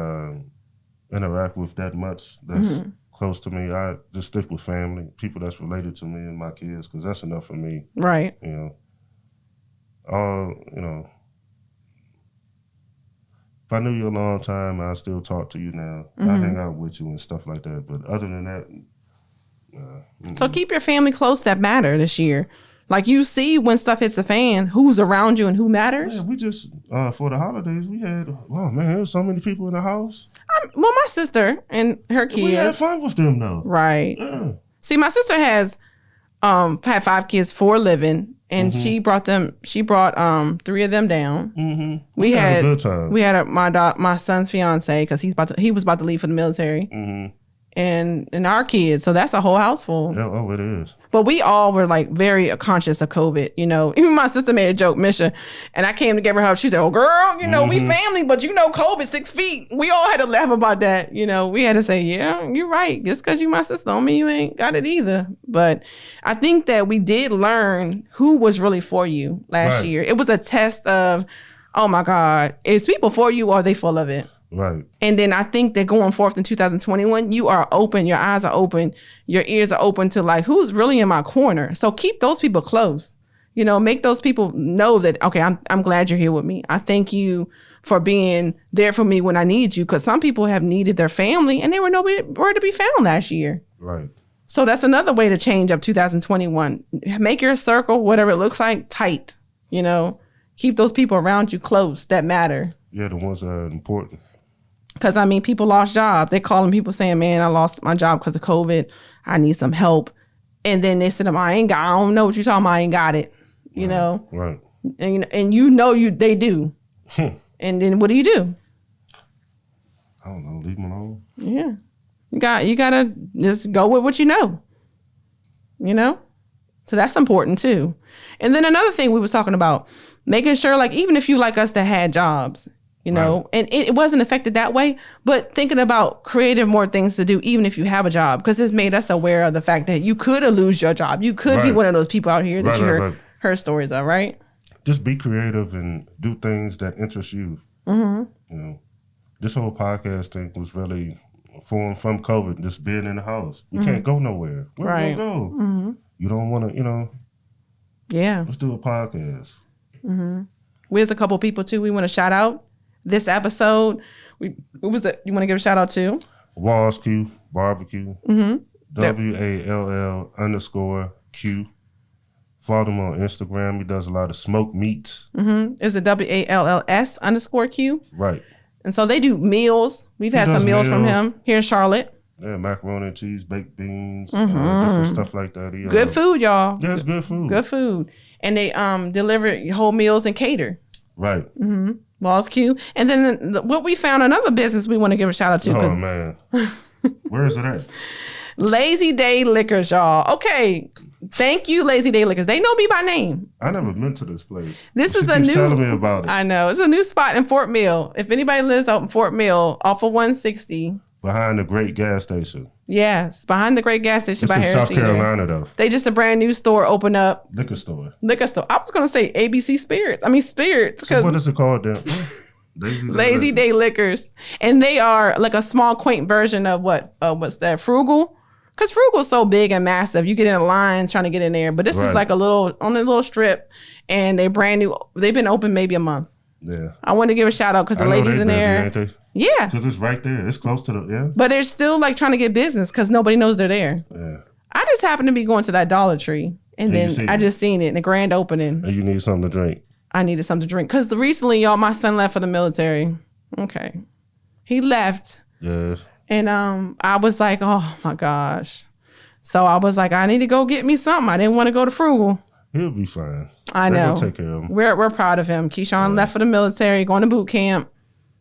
interact with that much. That's close to me. I just stick with family, people that's related to me and my kids, because that's enough for me. Right. If I knew you a long time, I still talk to you now. I hang out with you and stuff like that. But other than that, so keep your family close that matter this year. Like, you see when stuff hits the fan, who's around you and who matters. Yeah, we just, for the holidays, we had, there was so many people in the house. My sister and her kids. We had fun with them, though. Right. Yeah. See, my sister has had 5 kids for a living, and she brought 3 of them down. We had a good time. We had my son's fiance, because he was about to leave for the military. and our kids. So that's a whole house full. Yeah, oh, it is. But we all were like very conscious of COVID, you know. Even my sister made a joke, Misha, and I came to give her help. She said, "Oh, girl, you know, we family, but you know, COVID 6 feet." We all had to laugh about that. You know, we had to say, "Yeah, you're right. Just because you my sister don't mean you ain't got it either." But I think that we did learn who was really for you last year. It was a test of, oh my God, is people for you or are they full of it? Right. And then I think that going forth in 2021, you are open, your eyes are open, your ears are open to like, who's really in my corner? So keep those people close, you know, make those people know that, okay, I'm glad you're here with me. I thank you for being there for me when I need you. Because some people have needed their family and they were nowhere to be found last year. Right. So that's another way to change up 2021. Make your circle, whatever it looks like, tight, you know, keep those people around you close that matter. Yeah, the ones that are important. Because, I mean, people lost jobs. They're calling people saying, man, I lost my job because of COVID. I need some help. And then they said, I don't know what you're talking about. I ain't got it. You know? Right. And they do. And then what do? I don't know. Leave them alone. Yeah. You got to just go with what you know. You know? So that's important, too. And then another thing we was talking about, making sure, like, even if you like us that had jobs, you know, right. And it wasn't affected that way, but thinking about creating more things to do, even if you have a job, because it's made us aware of the fact that you could lose your job. You could be one of those people out here that you heard stories of, right? Just be creative and do things that interest you. Mm-hmm. You know, this whole podcast thing was really formed from COVID, just being in the house. We can't go nowhere. Where we gonna go? Mm-hmm. You don't want to, you know. Yeah. Let's do a podcast. Mm-hmm. There's a couple people, too, we want to shout out. This episode, you want to give a shout out to? Walls Q Barbecue. Mm-hmm. WALL_Q. Follow him on Instagram. He does a lot of smoked meats. Mm-hmm. Is it WALLS_Q? Right. And so they do meals. We've had some meals from him here in Charlotte. Yeah, macaroni and cheese, baked beans, different stuff like that. Good food, y'all. Yeah, it's good food. Good food. And they deliver whole meals and cater. Right. Mm-hmm. Walls Q. And then what we found, another business we want to give a shout out to. Oh, man. Where is it at? Lazy Day Liquors, y'all. Okay. Thank you, Lazy Day Liquors. They know me by name. I never been to this place. This is the new. Telling me about it. I know. It's a new spot in Fort Mill. If anybody lives out in Fort Mill, off of 160. Behind the great gas station. Yes, behind the great gas station it's by in Harris South Carolina, though. They just a brand new store open up. Liquor store. I was going to say ABC Spirits. I mean, Spirits. So what is it called then? Lazy Day Liquors. And they are like a small, quaint version of what's that? Frugal? Because Frugal's so big and massive. You get in a line trying to get in there. But this is like on a little strip. And they brand new. They've been open maybe a month. Yeah. I want to give a shout out because the ladies in there. Ain't they? Yeah. Because it's right there. It's close to the, But they're still like trying to get business because nobody knows they're there. Yeah. I just happened to be going to that Dollar Tree. And then I just seen it in the grand opening. And you need something to drink. I needed something to drink. Because recently, y'all, my son left for the military. Okay. He left. Yes. And I was like, oh my gosh. So I was like, I need to go get me something. I didn't want to go to Frugal. He'll be fine. I know. They're going to take care of him. We're proud of him. Keyshawn left for the military, going to boot camp.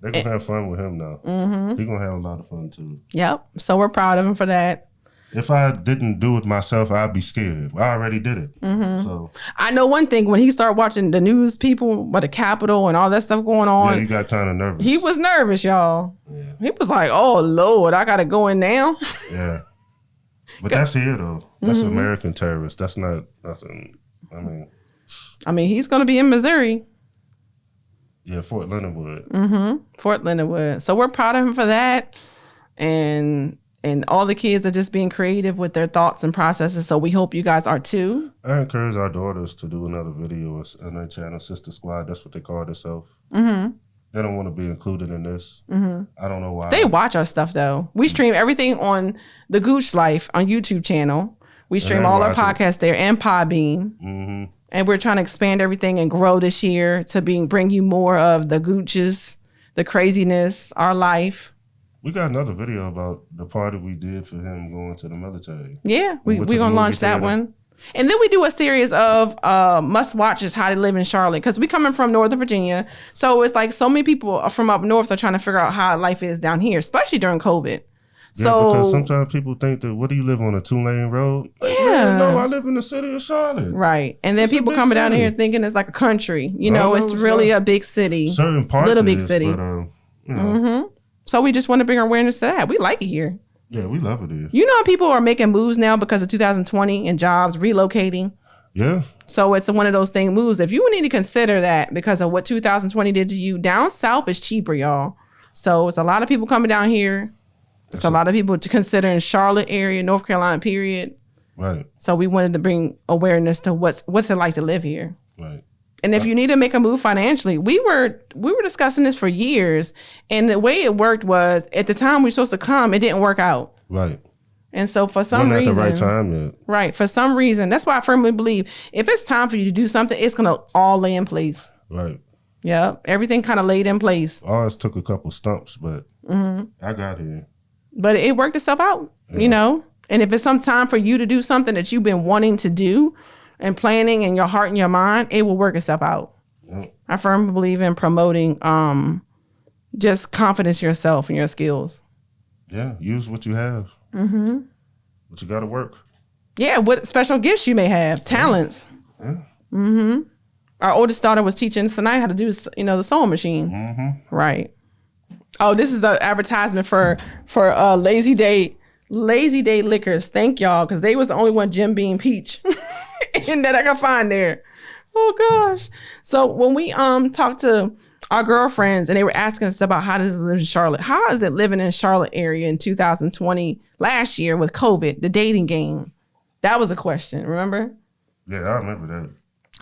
They're going to have fun with him now. Mm-hmm. He's going to have a lot of fun too. Yep. So we're proud of him for that. If I didn't do it myself, I'd be scared. I already did it. Mm-hmm. So I know one thing, when he started watching the news people with the Capitol and all that stuff going on. Yeah, he got kind of nervous. He was nervous, y'all. Yeah. He was like, oh, Lord, I got to go in now. Yeah. But that's here, though. That's American terrorists. That's not nothing. I mean, he's going to be in Missouri. Yeah, Fort Leonard Wood. Mm-hmm. Fort Leonard Wood. So we're proud of him for that. And all the kids are just being creative with their thoughts and processes. So we hope you guys are too. I encourage our daughters to do another video on their channel, Sister Squad. That's what they call themselves. Mm-hmm. They don't want to be included in this. Mm-hmm. I don't know why. They watch our stuff, though. We stream everything on the Gooch Life on YouTube channel. We stream all our podcasts there and Podbean. Mm-hmm. And we're trying to expand everything and grow this year to bring you more of the Gooches, the craziness, our life. We got another video about the party we did for him going to the military. Yeah, we're going to launch that one. And then we do a series of must-watches, how to live in Charlotte, because we coming from Northern Virginia. So it's like so many people from up north are trying to figure out how life is down here, especially during COVID. So because sometimes people think that, what do you live on, a 2-lane road? Like, Yeah. man, no, I live in the city of Charlotte. right. And then It's a people big coming down city. here thinking it's like a country. You No, know, no, it's it's really not. a big city. Certain parts Little of big it, city. but you know, So we just want to bring awareness to that. We like it here. yeah, we love it here. You know, people are making moves now because of 2020 and jobs relocating. Yeah, So it's one of those thing moves. If you need to consider that because of what 2020 did to you, down south is cheaper, y'all. So it's a lot of people coming down here. It's a lot of people to consider in Charlotte area, North Carolina, period. right, So we wanted to bring awareness to what's it like to live here. right. And if you need to make a move financially, we were discussing this for years. And the way it worked was at the time we were supposed to come, it didn't work out. Right. And so for some Wasn't at reason, the right time yet. right, for some reason, that's why I firmly believe if it's time for you to do something, it's gonna all lay in place. Right. Yep, everything kind of laid in place. Ours took a couple stumps, but I got here. But it worked itself out, you know? And if it's some time for you to do something that you've been wanting to do and planning in your heart and your mind, it will work itself out. Yep. I firmly believe in promoting just confidence in yourself and your skills. Yeah, use what you have. Mm-hmm. But you got to work. Yeah, what special gifts you may have, talents. Yeah. Our oldest daughter was teaching Sanai how to do, the sewing machine. Mm-hmm. Right. Oh, this is the advertisement for Lazy Day Liquors. Thank y'all, because they was the only one Jim Beam Peach and that I could find there. Oh gosh. So when we talked to our girlfriends and they were asking us about how does it live in Charlotte, how is it living in Charlotte area in 2020 last year with COVID, the dating game? That was a question. Remember? Yeah, I remember that.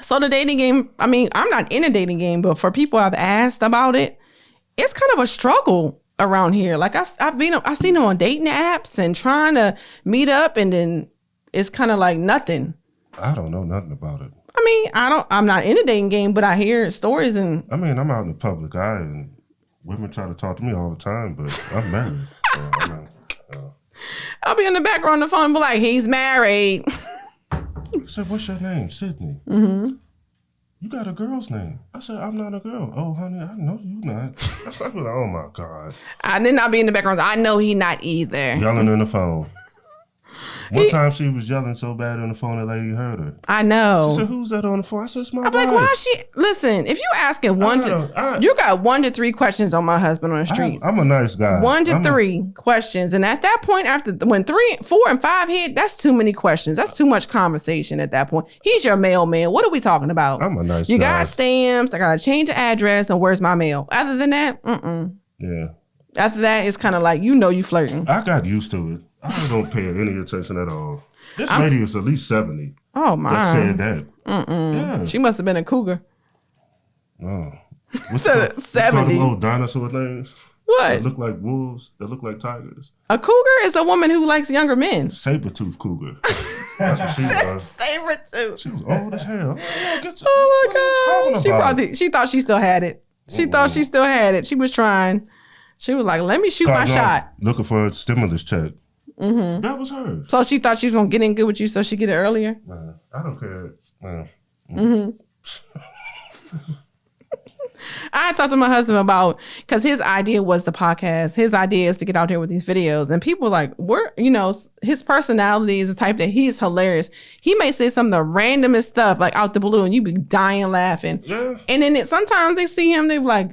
So the dating game, I mean, I'm not in a dating game, but for people I've asked about it, it's kind of a struggle around here. Like I've seen them on dating apps and trying to meet up, and then it's kind of like nothing. I don't know nothing about it. I mean, I'm not in a dating game, but I hear stories and I mean, I'm out in the public eye, and women try to talk to me all the time, but I'm married. So, I mean, I'll be in the background on the phone and be like, he's married. I said, what's your name? Sydney. Mm-hmm. You got a girl's name. I said, I'm not a girl. Oh, honey, I know you not. That's like, oh my God. I did not be in the background. I know he not either. Yelling in the phone. One time she was yelling so bad on the phone, the lady heard her. I know. She said, who's that on the phone? I said, it's my I'm wife. like, why is she? Listen, if you asking you got 1 to 3 questions on my husband on the streets. I'm a nice guy. 1 to 3 questions. And at that point, when 3, 4, and 5 hit, that's too many questions. That's too much conversation at that point. He's your mailman. What are we talking about? I'm a nice You guy. got stamps. I got to change the address. And where's my mail? Other than that, Yeah. After that, it's kind of like, you flirting. I got used to it. I don't pay any attention at all. This lady is at least 70. Oh, my. That said that. Yeah. She must have been a cougar. Oh. So, What's 70. those old dinosaur things? What? That look like wolves. That look like tigers. A cougar is a woman who likes younger men. Saber-tooth cougar. That's what she was. Favorite too. She was old as hell. Oh What are you talking about? She thought she still had it. She thought she still had it. She was trying. She was like, let me shoot my shot. Looking for a stimulus check. Mm-hmm. That was her. So she thought she was going to get in good with you so she get it earlier? Man, I don't care. Man. I talked to my husband about, because his idea was the podcast. His idea is to get out there with these videos. And people like, his personality is the type that he's hilarious. He may say some of the randomest stuff, like out the blue, and you be dying laughing. Yeah. And then sometimes they see him, they be like,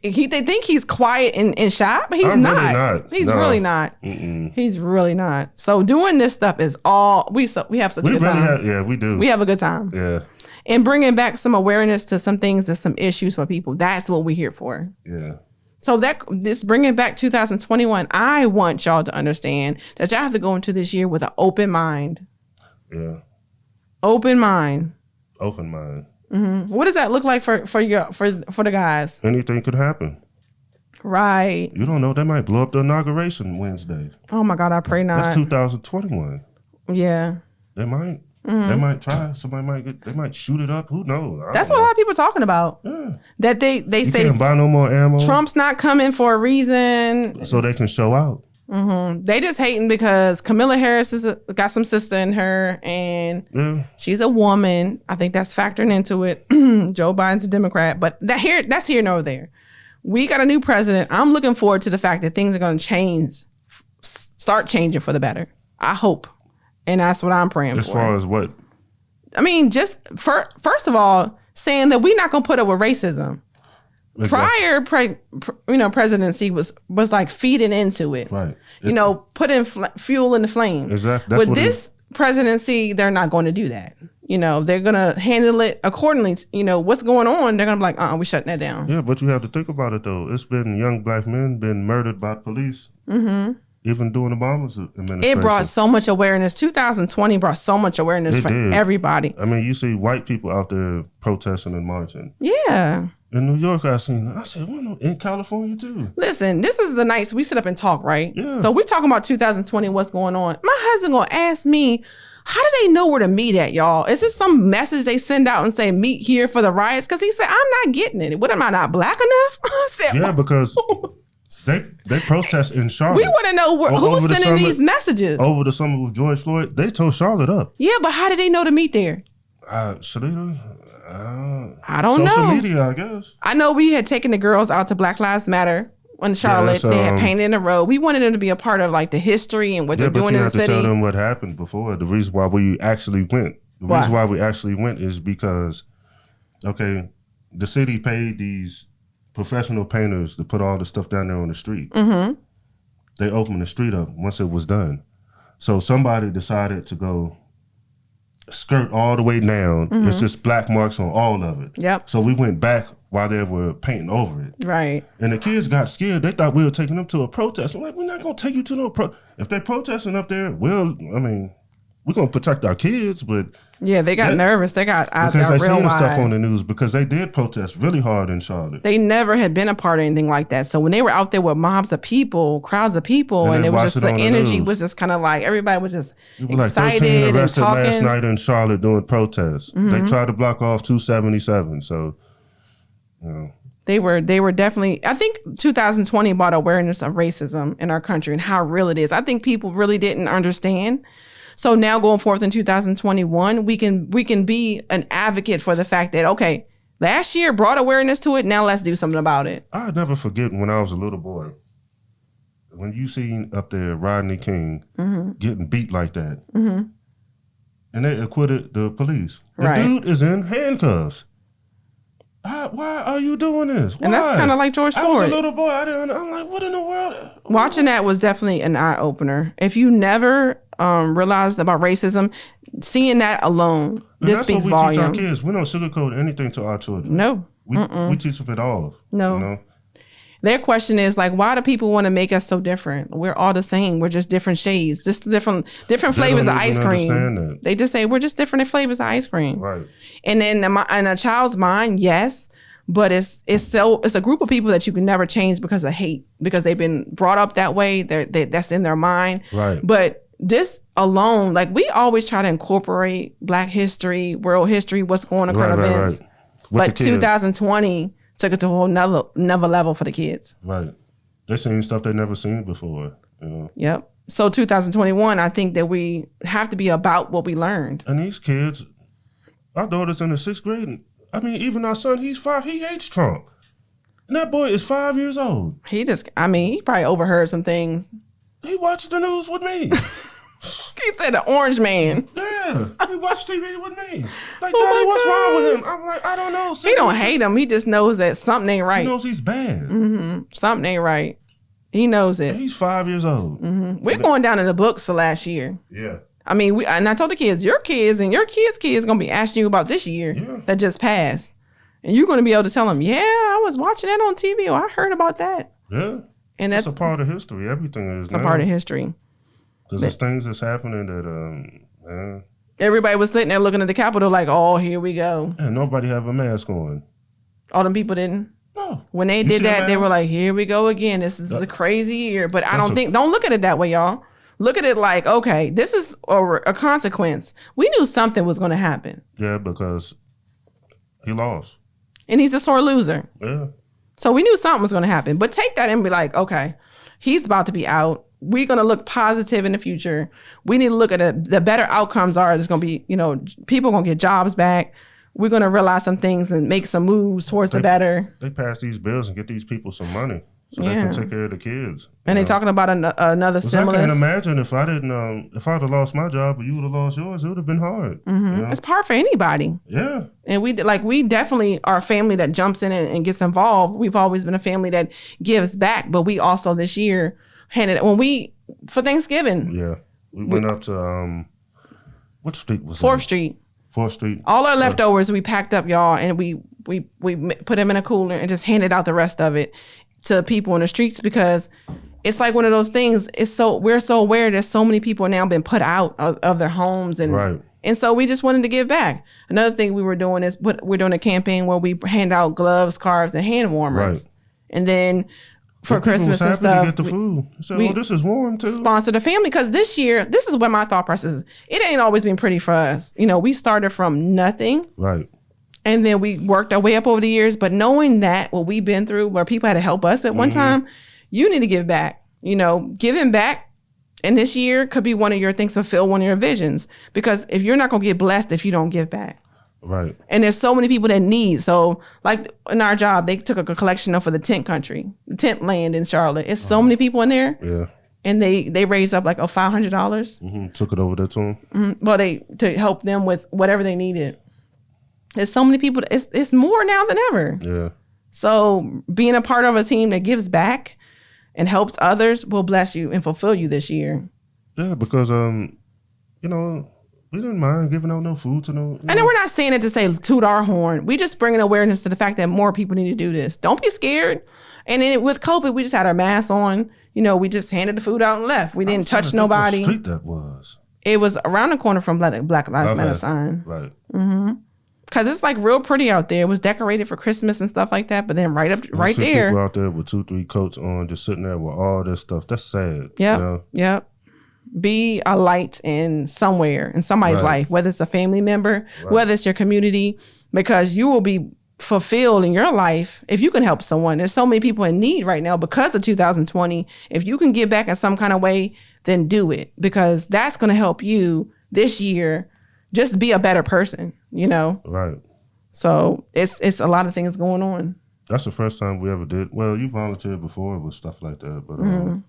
they think he's quiet and shy, but he's not. Really not. He's No. really not. Mm-mm. He's really not. So doing this stuff is all, we have such a good time. Yeah, we do. We have a good time. Yeah. And bringing back some awareness to some things and some issues for people. That's what we're here for. Yeah. So this bringing back 2021, I want y'all to understand that y'all have to go into this year with an open mind. Yeah. Open mind. Open mind. Mm-hmm. What does that look like for the guys? Anything could happen. Right. You don't know. They might blow up the inauguration Wednesday. Oh my God, I pray not. That's 2021. Yeah. They might. They might try. They might shoot it up. Who knows? That's what a lot of people are talking about. Yeah. That they You say can't buy no more ammo. Trump's not coming for a reason. So they can show out. They just hating because Kamala Harris got some sister in her, and she's a woman. I think that's factoring into it. Joe Biden's a Democrat, but that's here nor there. We got a new president. I'm looking forward to the fact that things are going to change start changing for the better. I hope. And that's what I'm praying As for. far as what? I mean, just first of all, saying that we're not going to put up with racism. Exactly. Prior presidency was like feeding into it. Right. Putting fuel in the flame. Exactly. With this presidency, they're not going to do that. They're going to handle it accordingly. What's going on, they're going to be like, we're shutting that down. Yeah, but you have to think about it, though. It's been young black men been murdered by police. Mm-hmm. Even during Obama's administration. It brought so much awareness. 2020 brought so much awareness for everybody. I mean, you see white people out there protesting and marching. Yeah. In New York, I said, well, in California, too. Listen, this is the nights we sit up and talk, right? Yeah. So we're talking about 2020, what's going on. My husband going to ask me, how do they know where to meet at, y'all? Is this some message they send out and say, meet here for the riots? Because he said, I'm not getting it. What, am I not black enough? I said, yeah, because they protest in Charlotte. We want to know who's sending these messages. Over the summer with George Floyd, they tore Charlotte up. Yeah, but how did they know to meet there? Shalita, I don't know. Social media, I guess. I know we had taken the girls out to Black Lives Matter in Charlotte. They had painted in a row. We wanted them to be a part of like the history and what they're doing in the city. Yeah, but you have to tell them what happened before. The reason why we actually went. Reason why we actually went is because, the city paid these professional painters to put all the stuff down there on the street. Mm-hmm. They opened the street up once it was done. So somebody decided to go skirt all the way down. Mm-hmm. It's just black marks on all of it. Yep. So we went back while they were painting over it. Right. And the kids got scared. They thought we were taking them to a protest. I'm like, we're not going to take you to no If they're protesting up there, we're going to protect our kids, but... Yeah, they got nervous. They got eyes because got they real seen the wide. stuff on the news because they did protest really hard in Charlotte. They never had been a part of anything like that. So when they were out there with mobs of people, crowds of people, and it was just the energy was just kind of like everybody was just excited like 13 arrested and talking. Last night in Charlotte doing protests. Mm-hmm. They tried to block off 277. So, They were definitely, I think 2020 brought awareness of racism in our country and how real it is. I think people really didn't understand. So now going forth in 2021, we can be an advocate for the fact that, okay, last year brought awareness to it. Now let's do something about it. I'll never forget when I was a little boy, when you seen up there Rodney King getting beat like that. Mm-hmm. And they acquitted the police. The dude is in handcuffs. Why are you doing this? Why? And that's kind of like George Floyd. I was a little boy. I'm like, what in the world? Watching that was definitely an eye opener. If you never realized about racism, seeing that alone, this speaks volume. That's what we teach our kids. We don't sugarcoat anything to our children. No. We teach them it all. No. Their question is like, why do people want to make us so different? We're all the same. We're just different shades, just different flavors of ice cream. They just say we're just different flavors of ice cream. Right. And then in a child's mind, yes, but it's a group of people that you can never change because of hate, because they've been brought up that way. That's in their mind. Right. But this alone, like we always try to incorporate Black history, world history, what's going on, current events. Right. But 2020 took it to a whole another level for the kids. Right. They're seeing stuff they never seen before. Yep. So 2021, I think that we have to be about what we learned. And these kids, our daughter's in the 6th grade. I mean, even our son, he's 5. He hates Trump. And that boy is 5 years old. He probably overheard some things. He watched the news with me. He said the orange man. Yeah, he watched TV with me. Like, Daddy, what's wrong with him? I'm like, I don't know. He don't hate him. He just knows that something ain't right. He knows he's bad. Mm-hmm. Something ain't right. He knows it. And he's 5 years old. Mm-hmm. We're going down in the books for last year. Yeah. I mean, and I told the kids, your kids and your kids going to be asking you about this year that just passed. And you're going to be able to tell them, yeah, I was watching that on TV or I heard about that. Yeah. And that's a part of history. Everything is a part of history. Because there's things that's happening that, everybody was sitting there looking at the Capitol like, oh, here we go. And nobody have a mask on. All them people didn't? No. When they did that, they were like, here we go again. This is a crazy year. But don't look at it that way, y'all. Look at it like, okay, this is a consequence. We knew something was going to happen. Yeah, because he lost. And he's a sore loser. Yeah. So we knew something was going to happen. But take that and be like, okay, he's about to be out. We're going to look positive in the future. We need to look at the better outcomes are. There's going to be, people are going to get jobs back. We're going to realize some things and make some moves towards the better. They pass these bills and get these people some money. so they can take care of the kids. And they talking about another stimulus. I can't imagine if I didn't, if I'd have lost my job or you would have lost yours, it would have been hard. It's hard for anybody. Yeah. And we definitely are a family that jumps in and gets involved. We've always been a family that gives back, but we also this year for Thanksgiving. Yeah. We went up to, what street was 4th that? Street. 4th Street. All our leftovers we packed up, y'all, and we put them in a cooler and just handed out the rest of it to people in the streets, because it's like one of those things. We're so aware that so many people now been put out of their homes, and so we just wanted to give back. Another thing we were doing is we're doing a campaign where we hand out gloves, scarves, and hand warmers, and then for Christmas and stuff, to get the food. So this is warm too. Sponsor the family, because this year, this is what my thought process is. It ain't always been pretty for us. You know, we started from nothing, right? And then we worked our way up over the years. But knowing that what we've been through, where people had to help us at one time, you need to give back. You know, giving back, and this year could be one of your things to fulfill one of your visions. Because if you're not gonna get blessed if you don't give back. Right. And there's so many people that need. So like in our job, they took a collection for the tent country, the tent land in Charlotte. It's so many people in there. Yeah. And they raised up like $500. Took it over there to them. Well, to help them with whatever they needed. There's so many people. It's more now than ever. Yeah. So being a part of a team that gives back and helps others will bless you and fulfill you this year. Yeah, because you know, we didn't mind giving out no food to no. And then we're not saying it to say toot our horn. We just bringing awareness to the fact that more people need to do this. Don't be scared. And then with COVID, we just had our masks on. You know, we just handed the food out and left. We didn't touch nobody. What street that was? It was around the corner from Black Lives Matter sign. Right. Because it's like real pretty out there. It was decorated for Christmas and stuff like that. But then right there. People out there with 2-3 coats on, just sitting there with all this stuff. That's sad. Yep. You know? Yep. Be a light in somebody's life, whether it's a family member, whether it's your community, because you will be fulfilled in your life if you can help someone. There's so many people in need right now because of 2020. If you can give back in some kind of way, then do it, because that's going to help you this year just be a better person, you know? Right. So it's a lot of things going on. That's the first time we ever did. Well, you volunteered before with stuff like that, but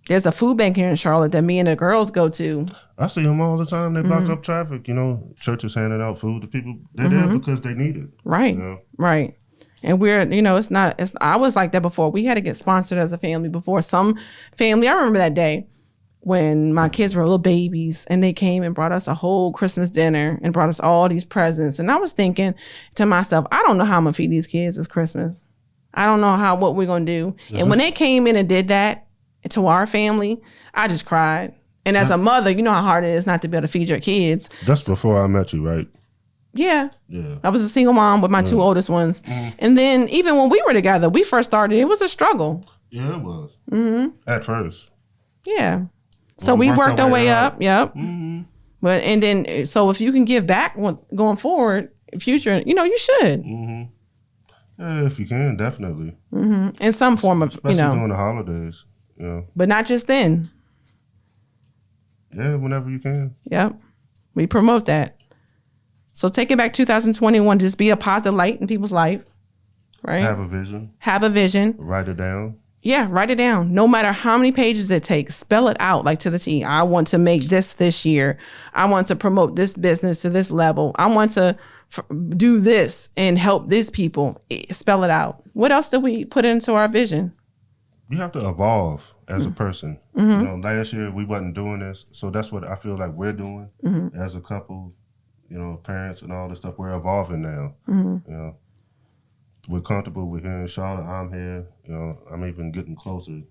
there's a food bank here in Charlotte that me and the girls go to. I see them all the time. They block up traffic. You know, churches handing out food to people. They're there because they need it. Right. You know? Right. And we're, you know, I was like that before. We had to get sponsored as a family before. Some family, I remember that day when my kids were little babies and they came and brought us a whole Christmas dinner and brought us all these presents. And I was thinking to myself, I don't know how I'm going to feed these kids this Christmas. I don't know what we're going to do. And when they came in and did that to our family, I just cried. And as a mother, you know how hard it is not to be able to feed your kids. That's before I met you, right? Yeah. Yeah. I was a single mom with my two oldest ones. And then even when we were together, we first started, it was a struggle. Yeah, it was. At first. Yeah. So we worked our way up. Yep. But and then so if you can give back going forward, future, you know, you should. Yeah, if you can, definitely. In some form of, especially you know, during the holidays. Yeah. But not just then. Yeah, whenever you can. Yep. We promote that. So take it back 2021, just be a positive light in people's life. Right? Have a vision. Have a vision. Write it down. Yeah, write it down. No matter how many pages it takes, spell it out like to the T. I want to make this year. I want to promote this business to this level. I want to do this and help these people. Spell it out. What else did we put into our vision? You have to evolve as a person. You know, last year we wasn't doing this, so that's what I feel like we're doing as a couple. You know, parents and all this stuff. We're evolving now. You know, we're comfortable. We're here in Charlotte. I'm here. You know, I'm even getting closer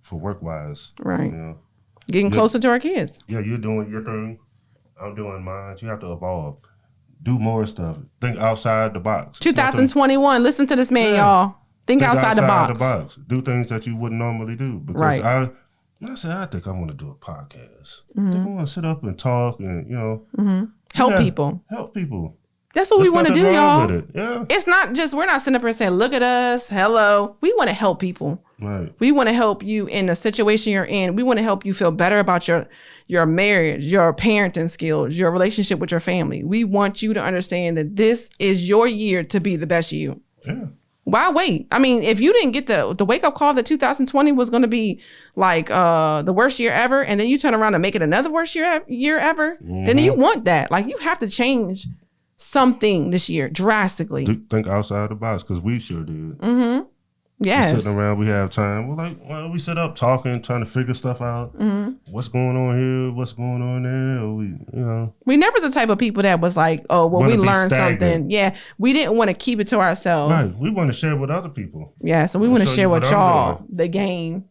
for work wise. Right. You know, Getting closer to our kids. Yeah, you're doing your thing. I'm doing mine. You have to evolve. Do more stuff. Think outside the box. 2021. Listen to this man, y'all. Think outside the box. Do things that you wouldn't normally do. Because I think I want to do a podcast. I think I want to sit up and talk and, you know. Help people. Help people. That's what we want to do, y'all. Yeah. It's not just, we're not sitting up here saying, look at us, hello. We want to help people. Right. We want to help you in the situation you're in. We want to help you feel better about your marriage, your parenting skills, your relationship with your family. We want you to understand that this is your year to be the best you. Yeah. Why wait? I mean, if you didn't get the wake up call that 2020 was going to be like the worst year ever, and then you turn around and make it another worst year ever, then you want that. Like, you have to change something this year drastically. Think outside the box, because we sure did. Mm-hmm. Yes. We're sitting around, we have time. We sit up talking, trying to figure stuff out. Mm-hmm. What's going on here? What's going on there? Or we never the type of people that was like, oh, well, we learned something. Yeah, we didn't want to keep it to ourselves. Right. We want to share with other people. Yeah, so we want to share with y'all the game.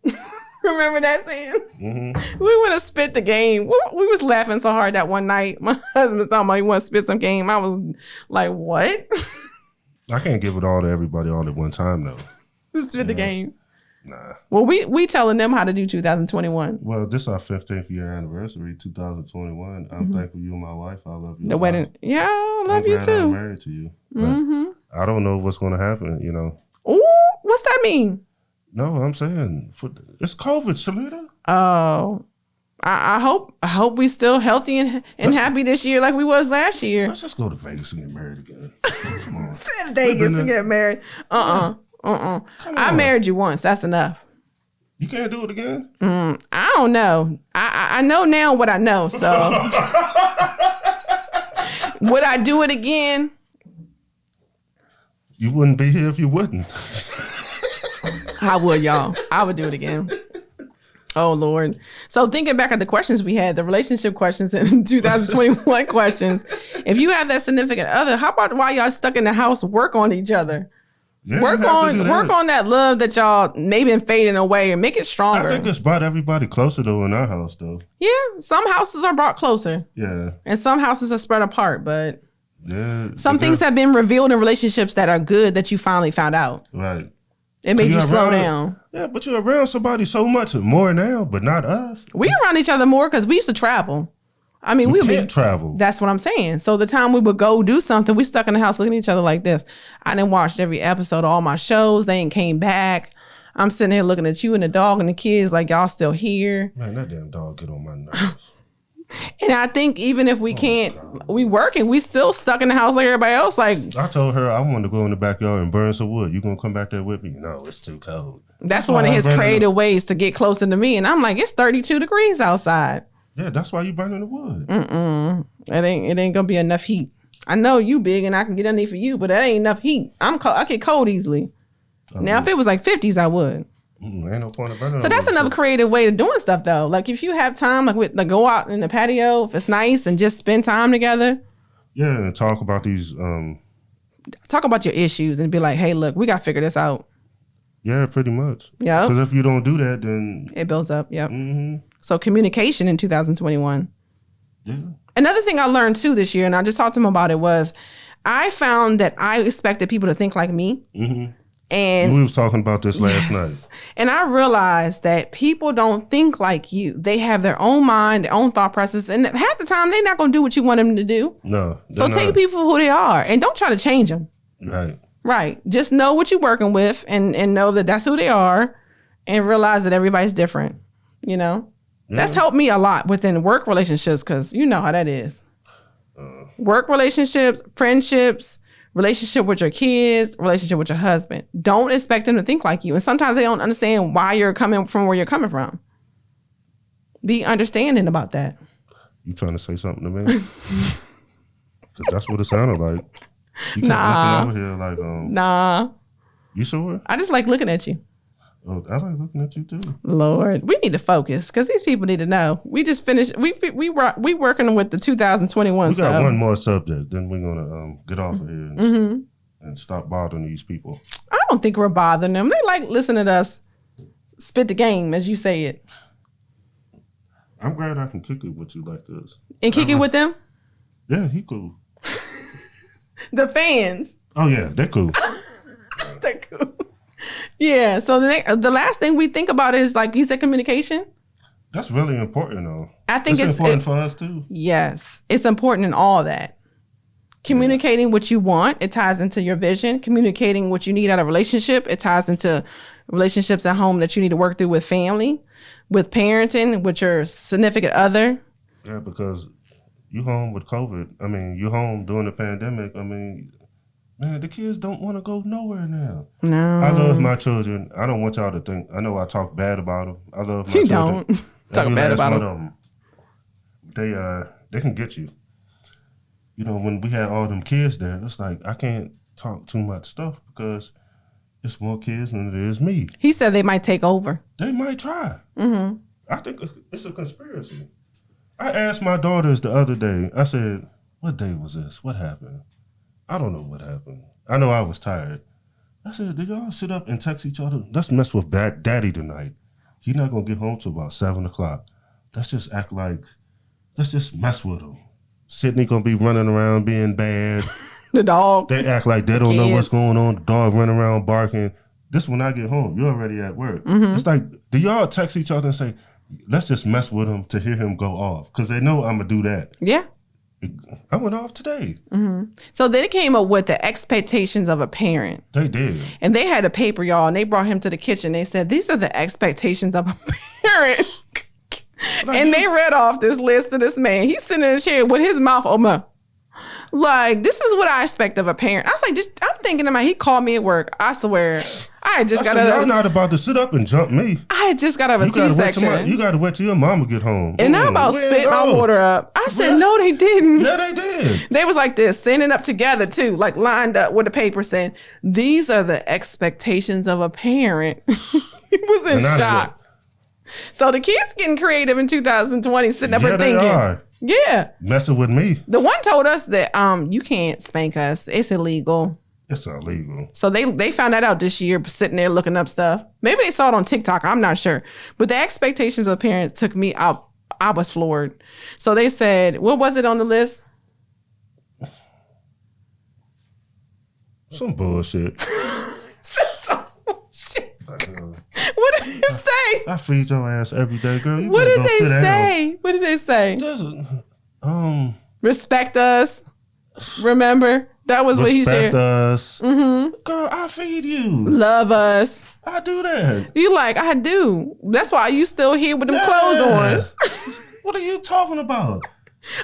Remember that saying? Mm-hmm. We want to spit the game. We was laughing so hard that one night. My husband was talking about he want to spit some game. I was like, what? I can't give it all to everybody all at one time, though. Spit the game. Nah. Well, we telling them how to do 2021. Well, this is our 15th year anniversary, 2021. I'm thankful you and my wife. I love you. The wedding. Yeah, I love you too. I'm married to you. I don't know what's going to happen, Ooh, what's that mean? No, I'm saying it's COVID, Shalita. Oh, I hope we still healthy and happy this year like we was last year. Let's just go to Vegas and get married again. Come on. Instead of Vegas and get married. I married you once. That's enough. You can't do it again? I don't know. I know now what I know. So would I do it again? You wouldn't be here if you wouldn't. I would, y'all. I would do it again. Oh, Lord. So thinking back at the questions we had, the relationship questions and 2021 questions, if you have that significant other, how about while y'all stuck in the house, work on each other? Yeah, work on that love that y'all maybe been fading away and make it stronger. I think it's brought everybody closer though in our house though. Yeah, some houses are brought closer. Yeah. And some houses are spread apart, but yeah, some things have been revealed in relationships that are good that you finally found out. Right. It made you slow down. Yeah, but you're around somebody so much more now, but not us. We around each other more because we used to travel. I mean, we can't travel. That's what I'm saying. So the time we would go do something, we stuck in the house looking at each other like this. I didn't watch every episode of all my shows. They ain't came back. I'm sitting here looking at you and the dog and the kids like y'all still here. Man, that damn dog get on my nerves. And I think even if we we working, we still stuck in the house like everybody else. Like I told her I wanted to go in the backyard and burn some wood. You gonna come back there with me? No, it's too cold. That's one of his creative ways to get closer to me. And I'm like, it's 32 degrees outside. Yeah, that's why you burning the wood. It ain't gonna be enough heat. I know you big and I can get underneath for you, but that ain't enough heat. I'm cold. I get cold easily. Now, if it was like 50s, I would. Ain't no point of burning. So that's another creative way of doing stuff, though. Like if you have time, like go out in the patio if it's nice and just spend time together. Yeah, and talk about these. Talk about your issues and be like, hey, look, we got to figure this out. Yeah, pretty much. Yeah. Because if you don't do that, then it builds up. Yep. Mm-hmm. So communication in 2021. Yeah. Another thing I learned too this year, and I just talked to him about it, was I found that I expected people to think like me. Mm-hmm. And we was talking about this last night. And I realized that people don't think like you. They have their own mind, their own thought process. And half the time, they're not going to do what you want them to do. No. So take people who they are and don't try to change them. Right. Right. Just know what you're working with and know that that's who they are and realize that everybody's different. You know? Yeah. That's helped me a lot within work relationships because you know how that is. Work relationships, friendships, relationship with your kids, relationship with your husband. Don't expect them to think like you. And sometimes they don't understand why you're coming from where you're coming from. Be understanding about that. You trying to say something to me? Because that's what it sounded like. You kept looking over here like, Nah. You sure? I just like looking at you. Oh, I like looking at you too. Lord, we need to focus because these people need to know. We just finished. We working with the 2021 stuff. We got one more subject, then we're gonna get off of here and stop bothering these people. I don't think we're bothering them. They like listening to us spit the game, as you say it. I'm glad I can kick it with you like this. And kick it with them? Yeah, he cool. The fans. Oh yeah, they're cool. They're cool. Yeah, so the last thing we think about is, like you said, communication. That's really important, though. I think it's important for us, too. Yes, it's important in all that. Communicating what you want, it ties into your vision. Communicating what you need out of a relationship, it ties into relationships at home that you need to work through with family, with parenting, with your significant other. Yeah, because you home with COVID. I mean, you home during the pandemic. I mean, Man, the kids don't want to go nowhere now. No. I love my children. I don't want y'all to think. I know I talk bad about them. I love my You children. don't talk bad about one them. of them. They can get you. You know, when we had all them kids there, it's like I can't talk too much stuff because it's more kids than it is me. He said they might take over. They might try. Mm-hmm. I think it's a conspiracy. I asked my daughters the other day. I said, "What day was this? What happened?" I don't know what happened. I know I was tired. I said, "Did y'all sit up and text each other? Let's mess with Daddy tonight. He's not gonna get home till about 7:00. Let's just act like, let's just mess with him. Sydney gonna be running around being bad. The dog. They act like they don't know Kids. what's going on. The dog running around barking. This when I get home, you're already at work. Mm-hmm. It's like, do y'all text each other and say, let's just mess with him to hear him go off? Because they know I'm gonna do that. Yeah. I went off today. Mm-hmm. So they came up with the expectations of a parent. They did. And they had a paper, y'all, and they brought him to the kitchen. They said, these are the expectations of a parent. And they read off this list of this man. He's sitting in a chair with his mouth open. Like, this is what I expect of a parent. I was like, I'm thinking about, he called me at work. I swear. I had just got out y'all of not about to sit up and jump me. I had just got out of a You gotta wait till C-section. you gotta wait till your mama get home. And I about spit my water up. I said, no, they didn't. Yeah, they did. They was like this, standing up together too, like lined up with the paper saying, these are the expectations of a parent. He was in And I shock. So the kids getting creative in 2020, sitting up and thinking. They are. Yeah. Messing with me. The one told us that you can't spank us. It's illegal. It's illegal. So they found that out this year, sitting there looking up stuff. Maybe they saw it on TikTok. I'm not sure. But the expectations of parents took me out. I was floored. So they said, what was it on the list? Some bullshit. What did it say? I feed your ass every day, girl. You What better did go they sit down. say? What did they say? Just, Respect us. Remember? That was what he respect shared. us. Mm-hmm. Girl, I feed you. Love us. I do that. You like, I do. That's why you still here with them clothes on. What are you talking about?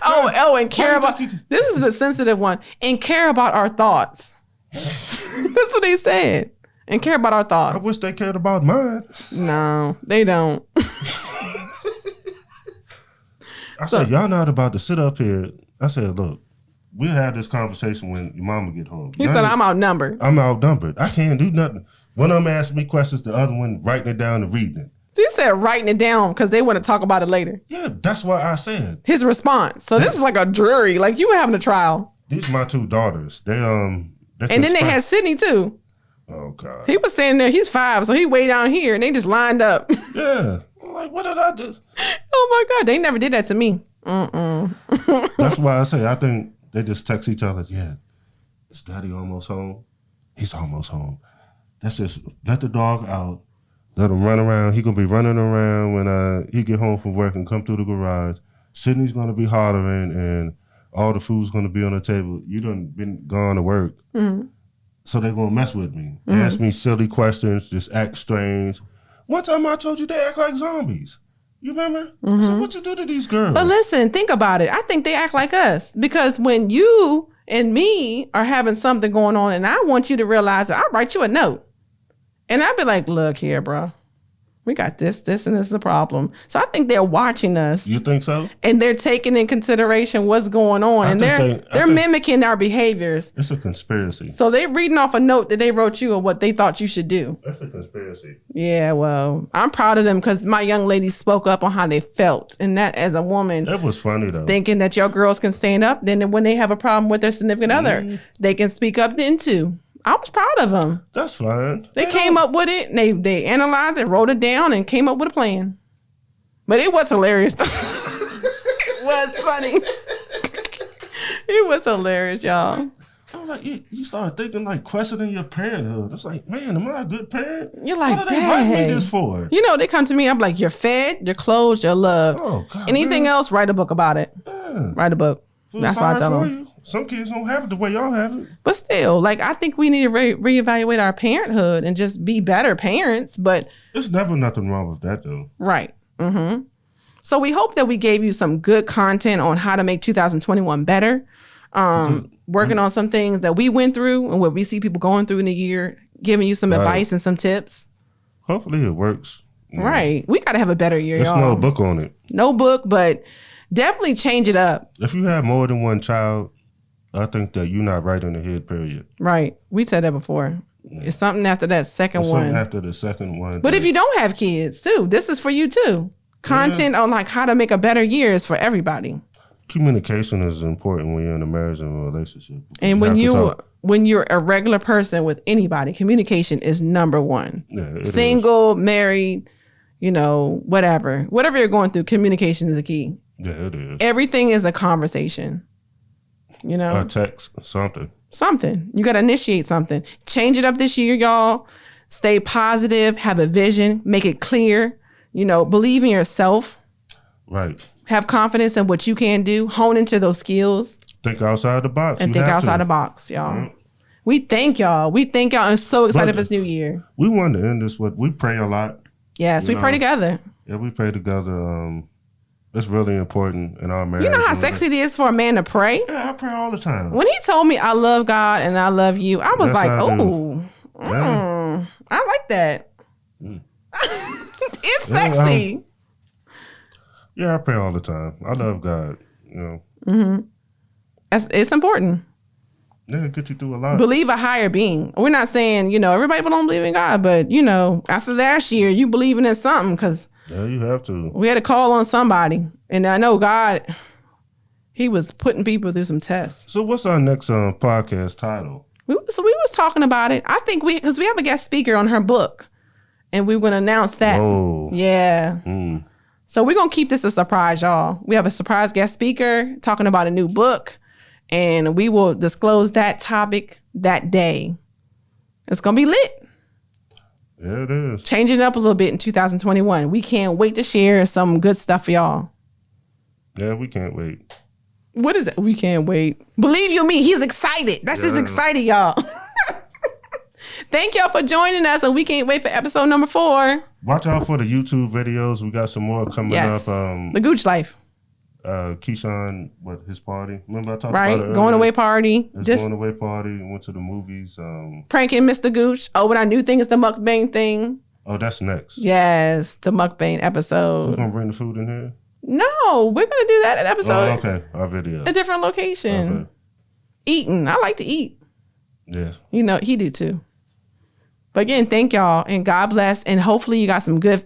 And care Why about, you think this is the sensitive one, and care about our thoughts. That's what they said. And care about our I thoughts. wish they cared about mine. No, they don't. I said, y'all not about to sit up here. I said, look, we'll have this conversation when your mama get home. He said, I'm outnumbered. I'm outnumbered. I can't do nothing. One of them asked me questions, the other one writing it down and reading it. He said writing it down because they want to talk about it later. Yeah, that's what I said. His response. So this is like a jury. Like you were having a trial. These are my two daughters. They And then they had Sydney too. Oh God. He was standing there. He's 5, so he way down here, and they just lined up. Yeah. I'm like, what did I do? Oh my God, they never did that to me. That's why I say I think they just text each other. Yeah, is Daddy almost home? He's almost home. That's just let the dog out. Let him run around. He gonna be running around when he get home from work and come through the garage. Sydney's gonna be hollering and all the food's gonna be on the table. You done been gone to work. Mm-hmm. So they gonna mess with me. Ask me silly questions, just act strange. One time I told you they act like zombies. You remember? I said, what you do to these girls? But listen, think about it. I think they act like us because when you and me are having something going on and I want you to realize it, I'll write you a note. And I'll be like, look here, bro. We got this, and this is the problem. So I think they're watching us. You think so? And they're taking in consideration what's going on. And they're mimicking our behaviors. It's a conspiracy. So they're reading off a note that they wrote you of what they thought you should do. That's a conspiracy. Yeah, well, I'm proud of them because my young ladies spoke up on how they felt. And that as a woman, That was funny though. thinking that your girls can stand up, then when they have a problem with their significant other, they can speak up then too. I was proud of them. That's fine. They came up with it, and they analyzed it, wrote it down, and came up with a plan. But it was hilarious. It was funny. It was hilarious, y'all. I was like, you started thinking like questioning your parenthood. It's like, man, am I a good parent? You're like, what did they write me dang. this for? You know, they come to me, I'm like, you're fed, you're clothed, you're loved. Oh God. Anything man. else, write a book about it. Yeah. Write a book. Feel That's what I sorry tell for them. you. Some kids don't have it the way y'all have it. But still, like, I think we need to reevaluate our parenthood and just be better parents. But There's never nothing wrong with that though. right. So we hope that we gave you some good content on how to make 2021 better. Working on some things that we went through and what we see people going through in the year, giving you some advice and some tips. Hopefully it works. Right. We got to have a better year, There's y'all. no book on it. No book, but definitely change it up. If you have more than one child, I think that you're not right in the head, period. Right. We said that before. It's something after that second It's one. something after the second one. But if you don't have kids, too, this is for you, too. Content on like how to make a better year is for everybody. Communication is important when you're in a marriage and a relationship. And when you're a regular person with anybody, communication is number one. Yeah, Single, married, whatever you're going through, communication is the key. Yeah, it is. Everything is a conversation. A text, something. You got to initiate something. Change it up this year, y'all. Stay positive. Have a vision. Make it clear. Believe in yourself. Right. Have confidence in what you can do. Hone into those skills. Think outside the box. And think outside the box, y'all. Mm-hmm. We thank y'all. And so excited for this new year. We wanted to end this with, we pray a lot. Yes, we pray together. Yeah, we pray together. It's really important in our marriage. You know how sexy it is for a man to pray? Yeah, I pray all the time. When he told me I love God and I love you, I was like, I like that. It's sexy. I pray all the time. I love God. Mm-hmm. It's important. Yeah, get you through a lot. Believe a higher being. We're not saying, everybody don't believe in God, but, after last year, you believing in something because you have to. We had to call on somebody. And I know God, he was putting people through some tests. So what's our next podcast title? We was talking about it. I think because we have a guest speaker on her book. And we were going to announce that. Oh. Yeah. Mm. So we're going to keep this a surprise, y'all. We have a surprise guest speaker talking about a new book. And we will disclose that topic that day. It's going to be lit. Yeah, it is. Changing it up a little bit in 2021. We can't wait to share some good stuff for y'all. Yeah, we can't wait. What is that? We can't wait. Believe you me, he's excited. That's his excited, y'all. Thank y'all for joining us, and we can't wait for episode number 4. Watch out for the YouTube videos. We got some more coming up. The Gooch Life. Keyshawn, his party. Remember I talked about it earlier? Going away party. Going away party. Went to the movies. Pranking Mr. Gooch. Oh, but our new thing is the mukbang thing. Oh, that's next. Yes, the mukbang episode. We're going to bring the food in here? No, we're going to do that at episode. Oh, okay. Our video. A different location. Okay. Eating. I like to eat. Yeah. He do too. But again, thank y'all and God bless. And hopefully you got some good,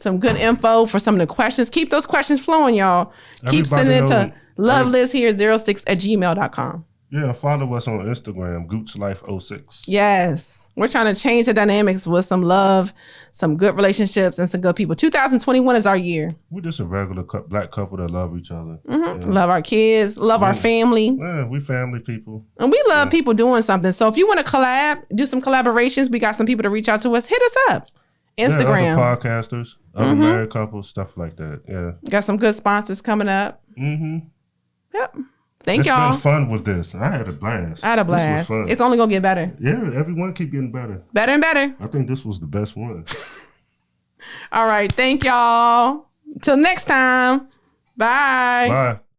some good info for some of the questions. Keep those questions flowing, y'all. Keep sending it to lovelizhere06@gmail.com. Yeah, follow us on Instagram, GoochLife06. Yes. We're trying to change the dynamics with some love, some good relationships, and some good people. 2021 is our year. We're just a regular black couple that love each other. Mm-hmm. Yeah. Love our kids, love our family. Yeah, we family people. And we love people doing something. So if you want to collab, do some collaborations, we got some people to reach out to us. Hit us up. Instagram. Yeah, other podcasters, other married couples, stuff like that. Yeah. Got some good sponsors coming up. Mm-hmm. Yep. Thank y'all. It's been fun with this. I had a blast. This was fun. It's only going to get better. Yeah, everyone keep getting better. Better and better. I think this was the best one. All right. Thank y'all. Till next time. Bye. Bye.